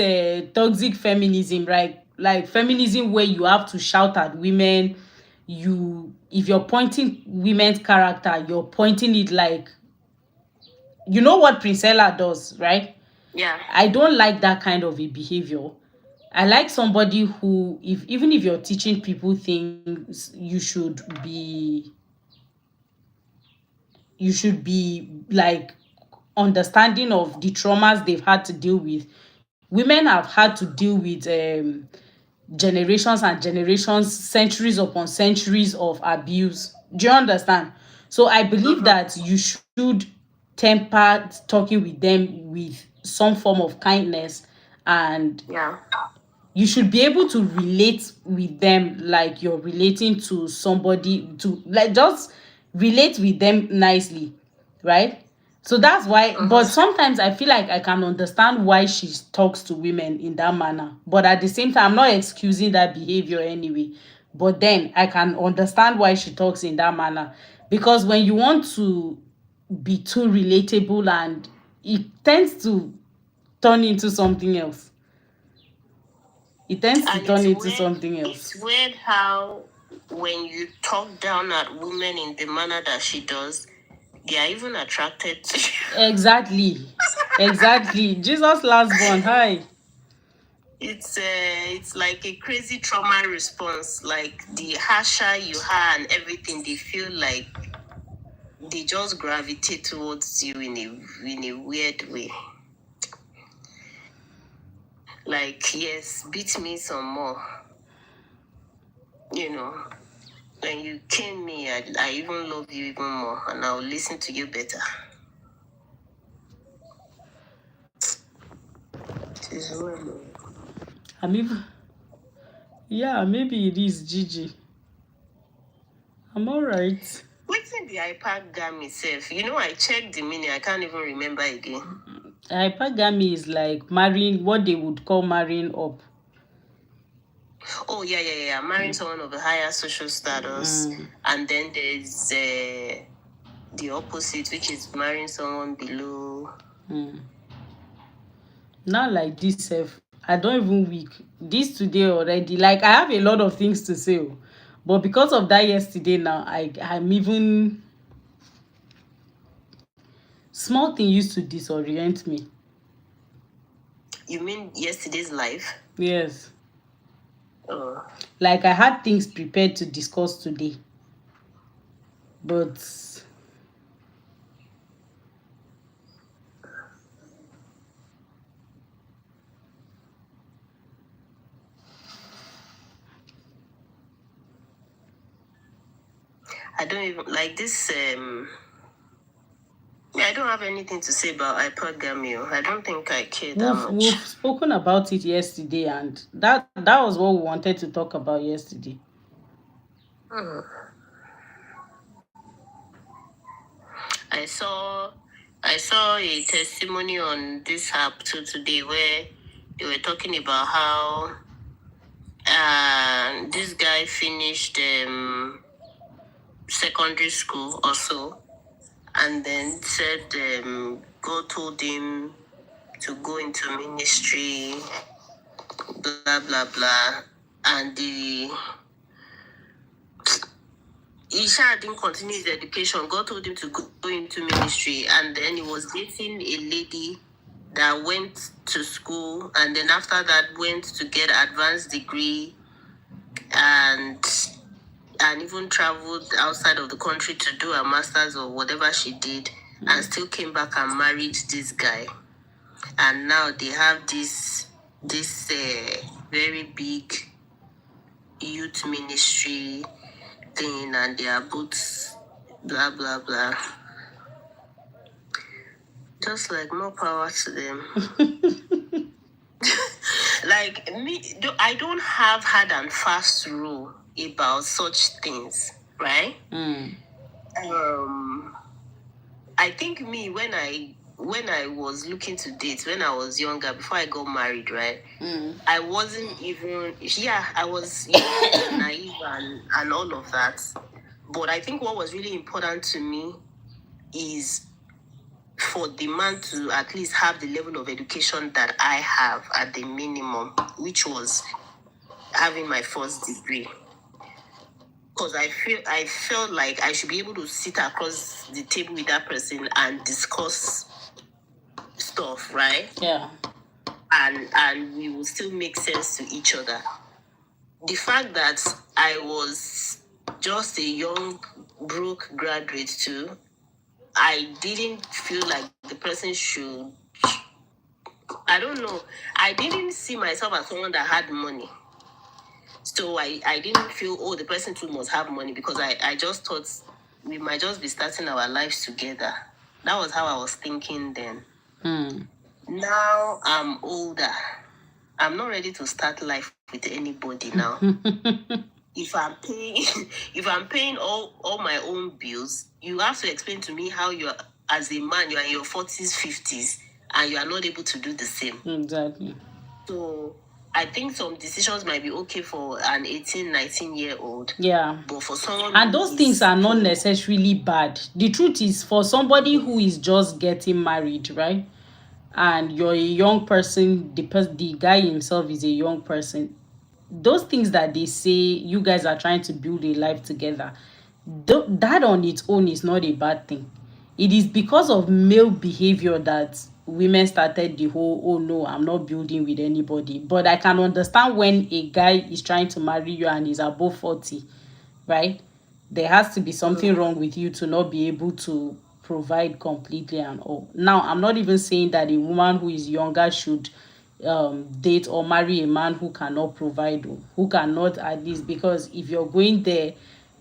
toxic feminism, right? Like feminism where you have to shout at women. If you're pointing women's character, you're pointing it like, you know what Princella does, right? Yeah. I don't like that kind of a behavior. I like somebody who, even if you're teaching people things, you should be like understanding of the traumas they've had to deal with. Women have had to deal with generations and generations, centuries upon centuries of abuse. Do you understand? So I believe that you should temper talking with them with some form of kindness, and Yeah. you should be able to relate with them like you're relating to somebody, to like just relate with them nicely, right? So that's why, but sometimes I feel like I can understand why she talks to women in that manner, but at the same time I'm not excusing that behavior anyway. But then I can understand why she talks in that manner, because when you want to be too relatable, and it tends to turn into something else. It tends to And turn it's into weird. something else. It's weird how when you talk down at women in the manner that she does, they are even attracted to you. Exactly. Exactly. Jesus last born. Hi. It's like a crazy trauma response. Like the harsher you are and everything, they feel like they just gravitate towards you in a weird way. Like, yes, beat me some more. You know, when you cane me, I even love you even more, and I'll listen to you better. It is well. I'm even. Yeah, maybe it is Gigi. I'm alright. What's in the iPad gam itself? You know, I checked the meaning. I can't even remember again. Hypergamy is like marrying, what they would call marrying up. Oh, yeah. Marrying someone of a higher social status. And then there's the opposite, which is marrying someone below. Not like this self. I don't even weak. This today already. Like I have a lot of things to say. But because of that yesterday now, I'm even, small thing used to disorient me. You mean yesterday's life? Yes. Oh. Like I had things prepared to discuss today. But I don't even like this. I don't have anything to say about hypergamy. I don't think I care that we've much. spoken about it yesterday, and that was what we wanted to talk about yesterday. Hmm. I saw I saw a testimony on this app too today where they were talking about how this guy finished secondary school or so, and then said God told him to go into ministry, blah blah blah, and he didn't continue his education. God told him to go into ministry, and then he was dating a lady that went to school, and then after that went to get advanced degree, and even traveled outside of the country to do a master's or whatever she did, and still came back and married this guy. And now they have this very big youth ministry thing, and they are both blah blah blah. Just like more power to them. Like me, I don't have hard and fast rule about such things, right? I think me when I was looking to date when I was younger before I got married, right? I wasn't even I was naive and all of that. But I think what was really important to me is for the man to at least have the level of education that I have at the minimum, which was having my first degree. Because I felt like I should be able to sit across the table with that person and discuss stuff, right? Yeah. And we will still make sense to each other. The fact that I was just a young broke graduate too, I didn't feel like the person should. I don't know. I didn't see myself as someone that had money. So I didn't feel, oh, the person too must have money, because I just thought we might just be starting our lives together. That was how I was thinking then. Now I'm older. I'm not ready to start life with anybody now. If I'm paying all my own bills, you have to explain to me how you're, as a man, you're in your 40s, 50s, and you are not able to do the same. Exactly. So I think some decisions might be okay for an 18, 19-year-old. Yeah. But for someone And who those things are not paying, necessarily bad. The truth is, for somebody who is just getting married, right? And you're a young person, the guy himself is a young person. Those things that they say you guys are trying to build a life together, that on its own is not a bad thing. It is because of male behavior that women started the whole, oh no, I'm not building with anybody. But I can understand when a guy is trying to marry you and is above 40, right? There has to be something wrong with you to not be able to provide completely and all. Now, I'm not even saying that a woman who is younger should date or marry a man who cannot provide, or who cannot, at least, because if you're going there,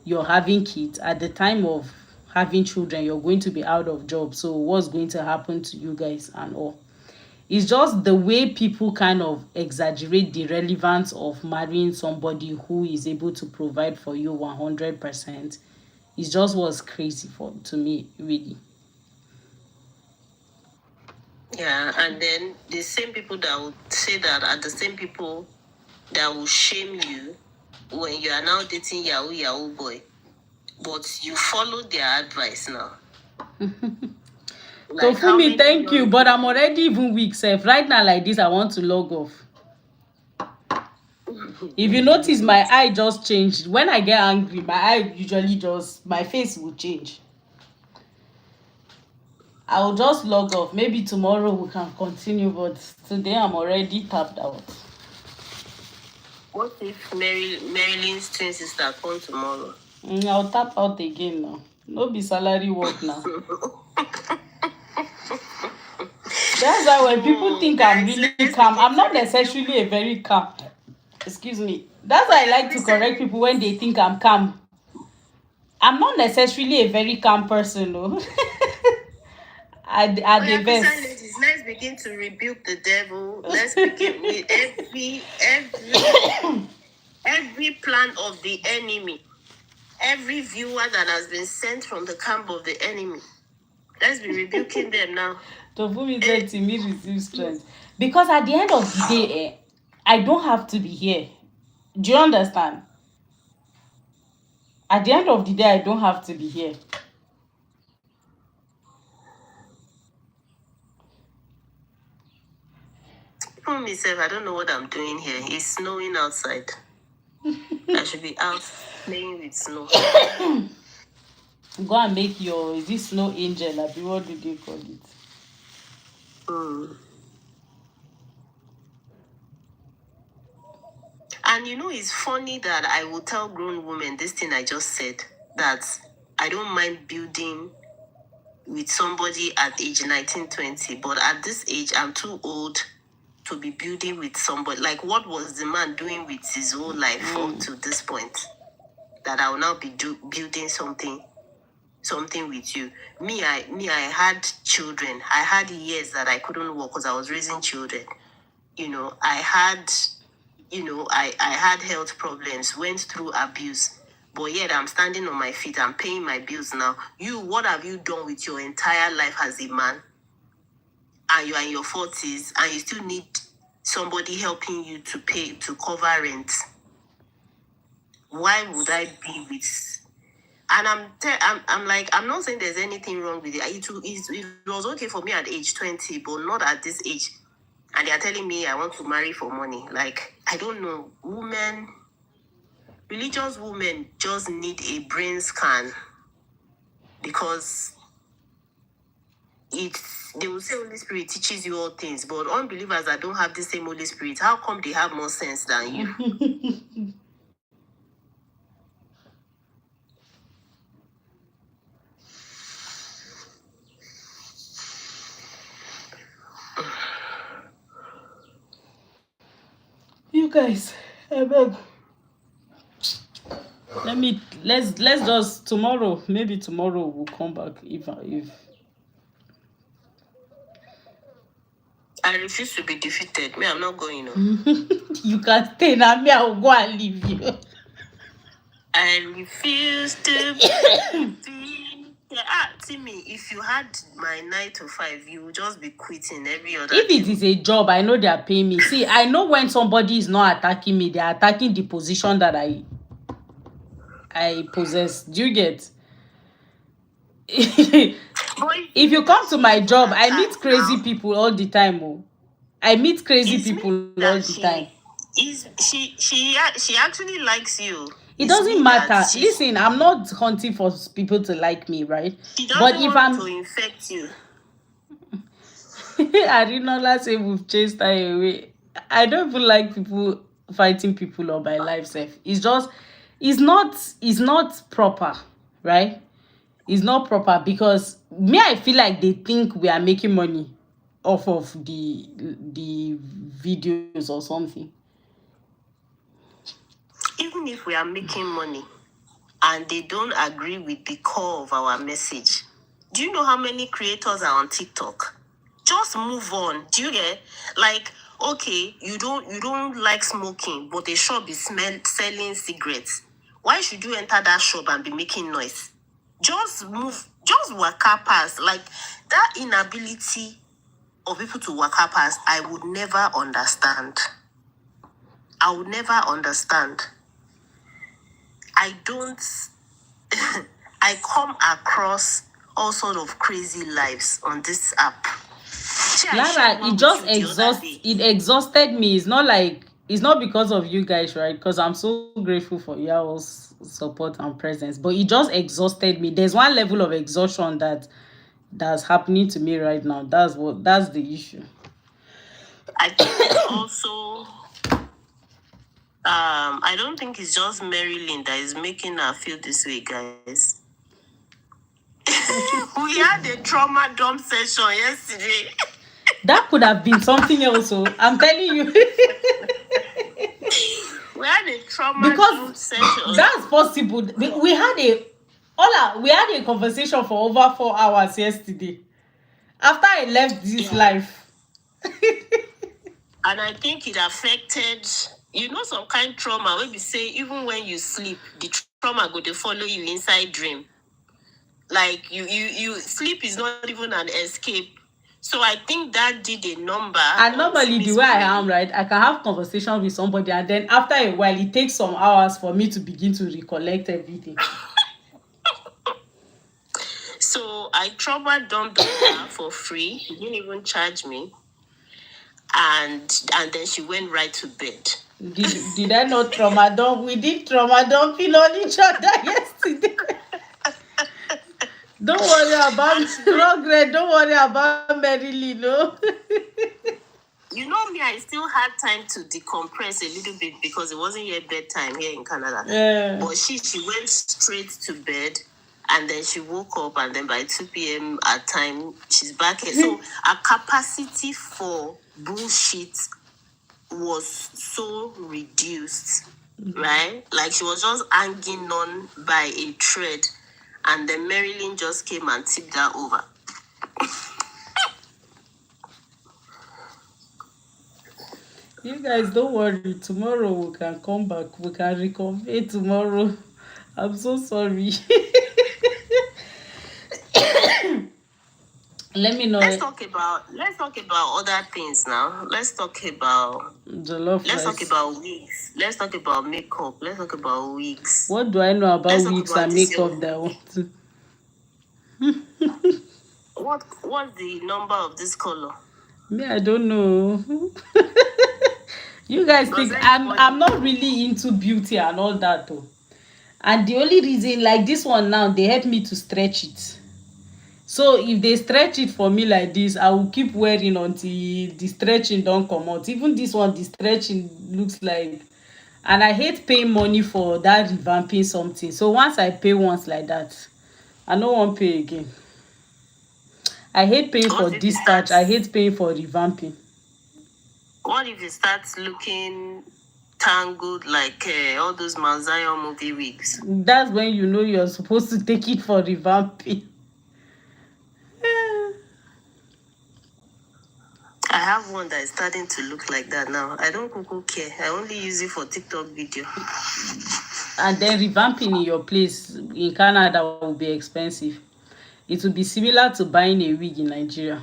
you're having kids at the time of having children, you're going to be out of job. So what's going to happen to you guys and all? It's just the way people kind of exaggerate the relevance of marrying somebody who is able to provide for you 100%. It just was crazy to me, really. yeah, and then the same people that would say that are the same people that will shame you when you are now dating Yahoo boy. But you follow their advice now. Like how Tofumi, many thank you, young but I'm already even weak sef. Right now like this, I want to log off. If you notice, my eye just changed. When I get angry, my eye usually just, my face will change. I'll just log off. Maybe tomorrow we can continue, but today I'm already tapped out. What if Marilyn's twin sister come tomorrow? I'll tap out again now. No be salary work now. That's why when people think I'm really calm, I'm not necessarily a very calm. Excuse me. That's why I like to correct people when they think I'm calm. I'm not necessarily a very calm person, no. I yeah, diverse. ladies, let's begin to rebuke the devil. Let's begin with every plan of the enemy, every viewer that has been sent from the camp of the enemy. Let's be rebuking them now. To whom is said to me receive strength. Because at the end of the day, I don't have to be here. Do you understand? At the end of the day, I don't have to be here. For myself, I don't know what I'm doing here. It's snowing outside. I should be out playing with snow. Go and make your, is this snow angel? What do they call it? And it's funny that I will tell grown women this thing I just said, that I don't mind building with somebody at age 19, 20, but at this age, I'm too old to be building with somebody. Like, what was the man doing with his whole life up to this point? That I will now be building something with you. Me, I had children. I had years that I couldn't work because I was raising children. I had health problems, went through abuse, but yet I'm standing on my feet, I'm paying my bills now. What have you done with your entire life as a man? And you are in your 40s and you still need somebody helping you to cover rent. Why would I be with? And I'm like, I'm not saying there's anything wrong with it. It was okay for me at age 20, but not at this age. And they are telling me I want to marry for money. Like, I don't know. Religious women just need a brain scan, because they will say Holy Spirit teaches you all things, but unbelievers that don't have the same Holy Spirit, how come they have more sense than you? You guys, I beg. Let's just tomorrow. Maybe tomorrow we'll come back if I refuse to be defeated. Me, I'm not going. you can stay now. Me, I will go and leave you. I refuse to be. Timmy, if you had my 9 to 5, you would just be quitting every other If day. it is a job, I know they are paying me. See, I know when somebody is not attacking me, they are attacking the position that I possess. Do you get? If you come to my job, I meet crazy people all the time. Oh. I meet crazy people all the time. She actually likes you. It doesn't matter. Listen, I'm not hunting for people to like me, right? She doesn't want to infect you. I did not say we've chased her away. I don't even like people fighting people on my life self. It's not proper, right? It's not proper because me, I feel like they think we are making money off of the videos or something. Even if we are making money and they don't agree with the core of our message, do you know how many creators are on TikTok? Just move on. Do you get? Like, okay, you don't like smoking, but the shop is selling cigarettes. Why should you enter that shop and be making noise? Just move. Just waka past. Like, that inability of people to waka past, I would never understand. I would never understand. I don't. I come across all sorts of crazy lives on this app. Lara, it exhausted me. It's not because of you guys, right? Because I'm so grateful for y'all's support and presence, but it just exhausted me. There's one level of exhaustion that's happening to me right now. That's the issue. I think it's also I don't think it's just Marilyn that is making her feel this way, guys. We had a trauma dump session yesterday. That could have been something else. So I'm telling you. We had a trauma dump Because session. that's possible. We had a conversation for over 4 hours yesterday. After I left this life. And I think it affected, some kind of trauma where we say even when you sleep, the trauma go to follow you inside dream. Like you sleep is not even an escape. So I think that did a number. And normally the way I am, right, I can have conversation with somebody and then after a while it takes some hours for me to begin to recollect everything. So I trauma dumped her for free. He didn't even charge me. And then she went right to bed. Did I not trauma dump? We did trauma dumping on each other yesterday. Don't worry about Rogret. Don't worry about Marilyn, no. Me, I still had time to decompress a little bit because it wasn't yet bedtime here in Canada. Yeah. But she went straight to bed and then she woke up and then by 2 p.m. at time, she's back here. So her capacity for bullshit was so reduced, right? Like she was just hanging on by a thread and then Marilyn just came and tipped her over. You guys don't worry. Tomorrow we can come back. We can reconvene tomorrow. I'm so sorry. Let me know. Let's talk about other things now. Let's talk about wigs. Let's talk about makeup. Let's talk about wigs. What do I know about wigs and makeup that I want to? What's the number of this color? Me, I don't know. You guys think I'm not really into beauty and all that though. And the only reason, like this one now, they help me to stretch it. So if they stretch it for me like this, I will keep wearing until the stretching don't come out. Even this one, the stretching looks like, and I hate paying money for that revamping something. So once I pay once like that, I don't want to pay again. I hate paying for dispatch. I hate paying for revamping. What if it starts looking tangled like all those Mount Zion movie wigs? That's when you know you're supposed to take it for revamping. I have one that is starting to look like that now. I don't care. I only use it for TikTok video. And then revamping in your place in Canada will be expensive. It will be similar to buying a wig in Nigeria.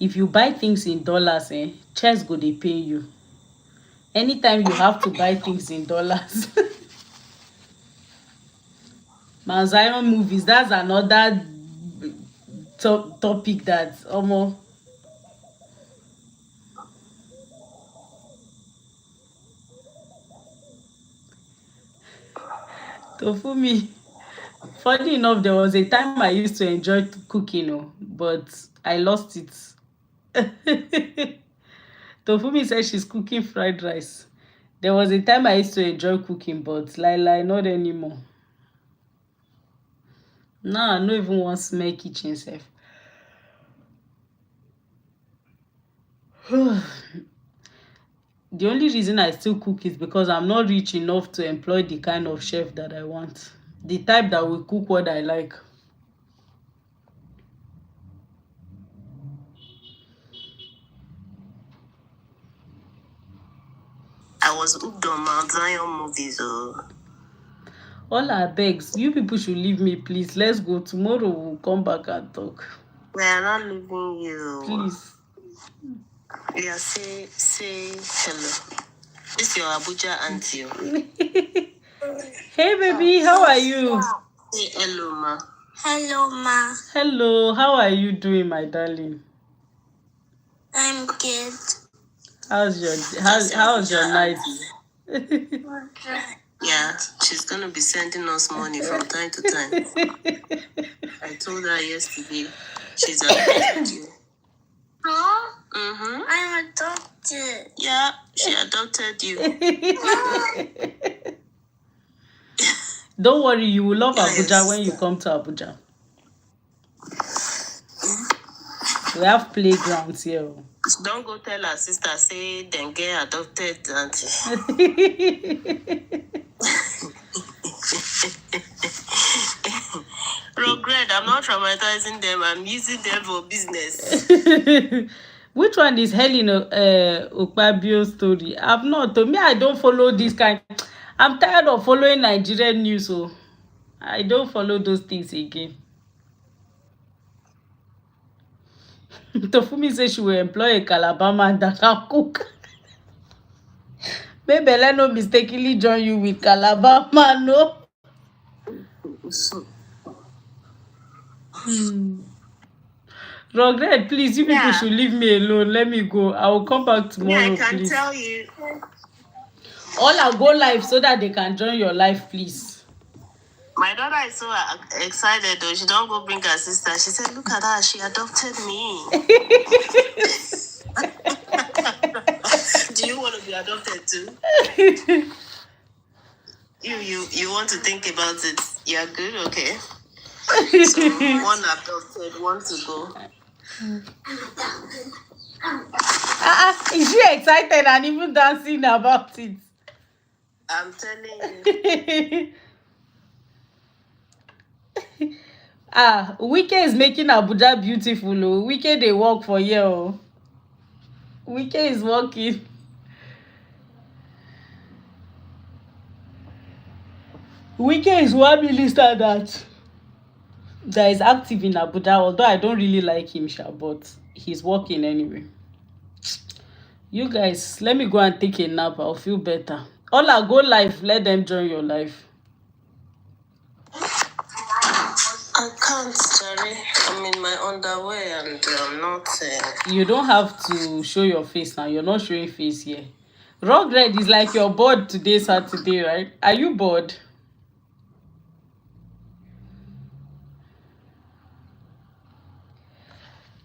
If you buy things in dollars, chest go dey pay you. Anytime you have to buy things in dollars. Mount Zion movies, that's another topic that almost. Tofumi, funny enough, there was a time I used to enjoy cooking, but I lost it. Tofumi said she's cooking fried rice. There was a time I used to enjoy cooking, but not anymore. Now I don't even want to smell kitchen safe. The only reason I still cook is because I'm not rich enough to employ the kind of chef that I want. The type that will cook what I like. I was hooked on Mount Zion movies. All our begs, you people should leave me, please. Let's go. Tomorrow we'll come back and talk. We are not leaving you. Please. Yeah, say hello. This is your Abuja auntie. Hey baby, how are you? Say hello, ma. Hello, ma. Hello, how are you doing, my darling? I'm good. How's your night? Yeah, she's gonna be sending us money from time to time. I told her yesterday she's adopted you. Huh? Mm-hmm. I'm adopted. Yeah, she adopted you. Don't worry, you will love Abuja when you come to Abuja. We have playgrounds here. Don't go tell her sister, say, then get adopted, auntie. Regret, I'm not traumatizing them. I'm using them for business. Which one is Helen Okpabio's story? I've not. To me, I don't follow this kind. I'm tired of following Nigerian news, so I don't follow those things again. Tofumi says she will employ a Calabar man that can cook. Maybe let no mistakenly join you with Calabar man, no? Regret, please, you people should leave me alone. Let me go. I will come back tomorrow, Yeah, I can please. tell you. All I'll go live so that they can join your life, please. My daughter is so excited though. She don't go bring her sister. She said, look at her, she adopted me. Do you want to be adopted too? You want to think about it. You're good, okay. So one adopted, one to go. Is she excited and even dancing about it? I'm telling you. Wike is making Abuja beautiful. Oh. Wike, they work for you. Oh. Wike is working. Wike is one minister that is active in Abuja, although I don't really like him, but he's working anyway. You guys, let me go and take a nap. I'll feel better. Ola, go live. Let them join your life. I can't, sorry. I'm in my underwear and I'm not... You don't have to show your face now. You're not showing face here. Rugred is like you're bored today, Saturday, right? Are you bored?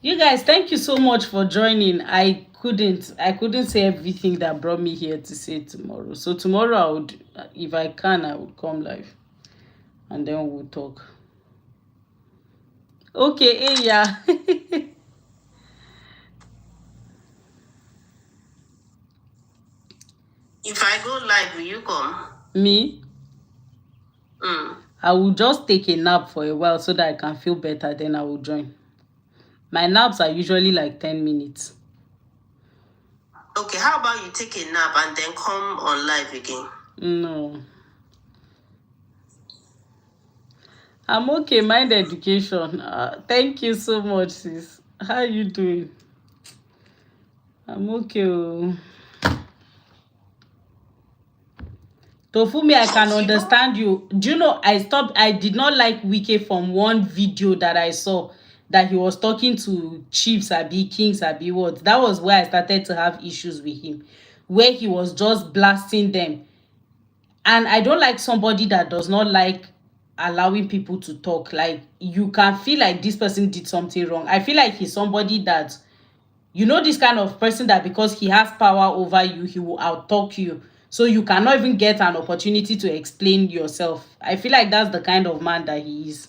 You guys, thank you so much for joining. I couldn't say everything that brought me here to say tomorrow. So tomorrow I would, if I can, I would come live and then we'll talk. Okay, yeah. If I go live, will you come? Me? I will just take a nap for a while so that I can feel better, then I will join. My naps are usually like 10 minutes. Okay, how about you take a nap and then come on live again? No. I'm okay, mind education. Thank you so much, sis. How are you doing? I'm okay. Tofumi, I can understand you. Do you know, I did not like Wike from one video that I saw that he was talking to chiefs, kings, what. That was where I started to have issues with him, where he was just blasting them. And I don't like somebody that does not like allowing people to talk. Like, you can feel like this person did something wrong. I feel like he's somebody that, you know, this kind of person that because he has power over you, he will out-talk you. So you cannot even get an opportunity to explain yourself. I feel like that's the kind of man that he is.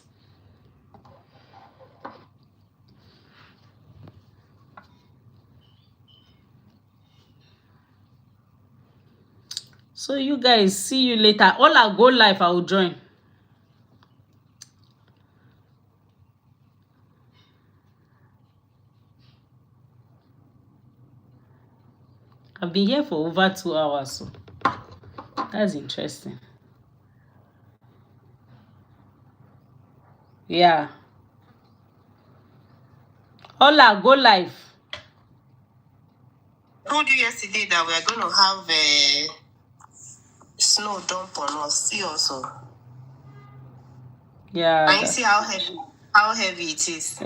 So you guys, see you later. Ola, go live, I will join. I've been here for over 2 hours, so that's interesting. Yeah. Ola, go live. I told you yesterday that we are going to have a snow dump on us. See also. Yeah. And you see how heavy it is.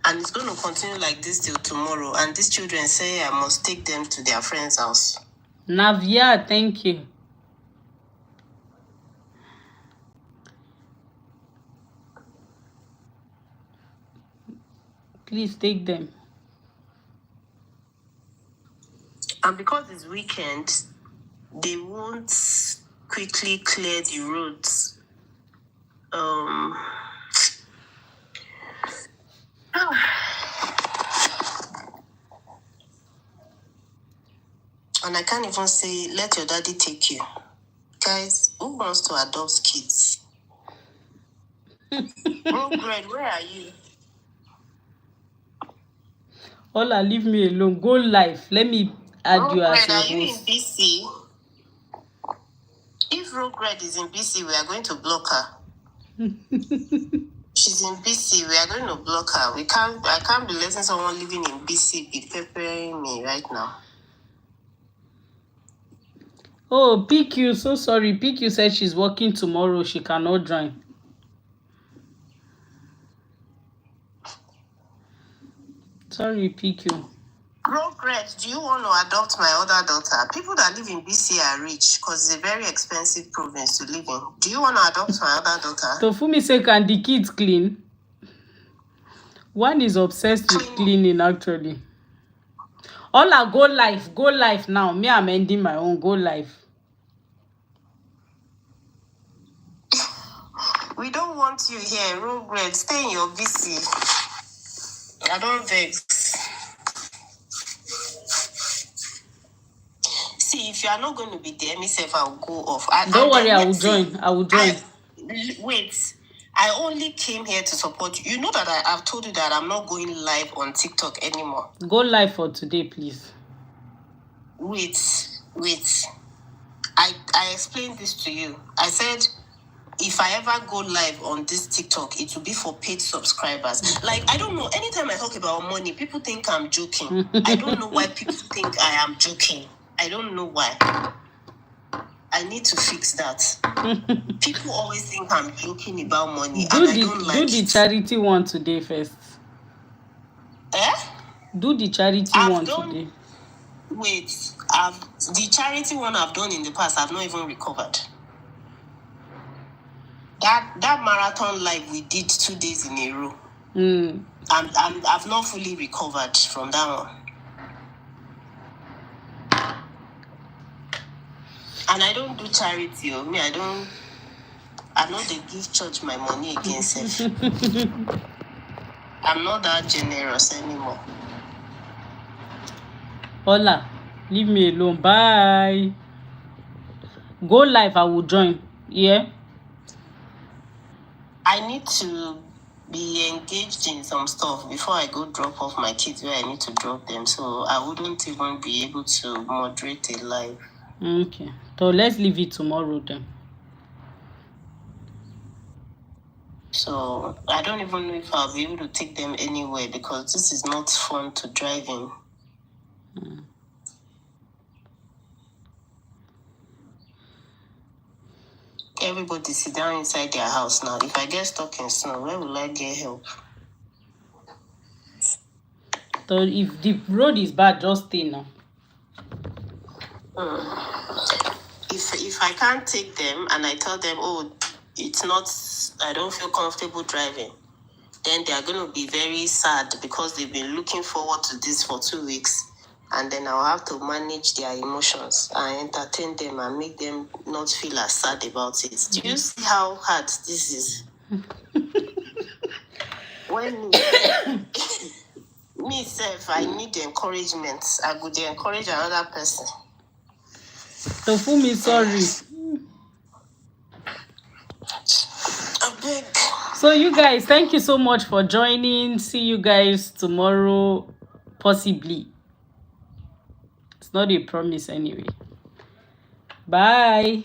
And it's going to continue like this till tomorrow. And these children say I must take them to their friend's house. Navia, thank you. Please take them. And because it's weekend, they won't quickly clear the roads. And I can't even say, let your daddy take you. Guys, who wants to adopt kids? Oh, Greg, where are you? Ola, leave me alone. Go live. Let me add you as a Are you in host. BC? If Rogred is in BC, we are going to block her. She's in BC. We are going to block her. I can't be letting someone living in BC be preparing me right now. Oh, PQ, so sorry. PQ said she's working tomorrow. She cannot join. Sorry, PQ. Rogred, do you want to adopt my other daughter? People that live in BC are rich because it's a very expensive province to live in. Do you want to adopt my other daughter? Tofumi say, can the kids clean? One is obsessed with cleaning, actually. Ola, go live. Go live now. Me, I'm ending my own. Go live. We don't want you here, Rogred. Stay in your BC. I don't vex. See, if you are not going to be there, myself, I'll go off. Don't worry, I will join. I will join. Wait. I only came here to support you. You know that I've told you that I'm not going live on TikTok anymore. Go live for today, please. Wait. I explained this to you. I said, if I ever go live on this TikTok, it will be for paid subscribers. Like, I don't know. Anytime I talk about money, people think I'm joking. I don't know why people think I am joking. I don't know why. I need to fix that. People always think I'm joking about money, and I don't like it. Do the charity one today first. Do the charity one today. Wait, the charity one I've done in the past, I've not even recovered. That marathon live we did 2 days in a row. I've not fully recovered from that one. And I don't do charity. I'm not the give church my money against it. I'm not that generous anymore. Ola, leave me alone. Bye. Go live, I will join. Yeah? I need to be engaged in some stuff before I go drop off my kids where I need to drop them. So I wouldn't even be able to moderate a live. Okay. So let's leave it tomorrow then. So I don't even know if I'll be able to take them anywhere because this is not fun to drive in. Everybody sit down inside their house now. If I get stuck in snow, where will I get help? So if the road is bad, just stay now. If I can't take them and I tell them, oh, it's not, I don't feel comfortable driving, then they are going to be very sad because they've been looking forward to this for 2 weeks. And then I'll have to manage their emotions and entertain them and make them not feel as sad about it. Do you see how hard this is? When myself, I need encouragement. I would encourage another person. Tofumi, sorry. I beg. So you guys, thank you so much for joining. See you guys tomorrow, possibly. It's not a promise anyway. Bye.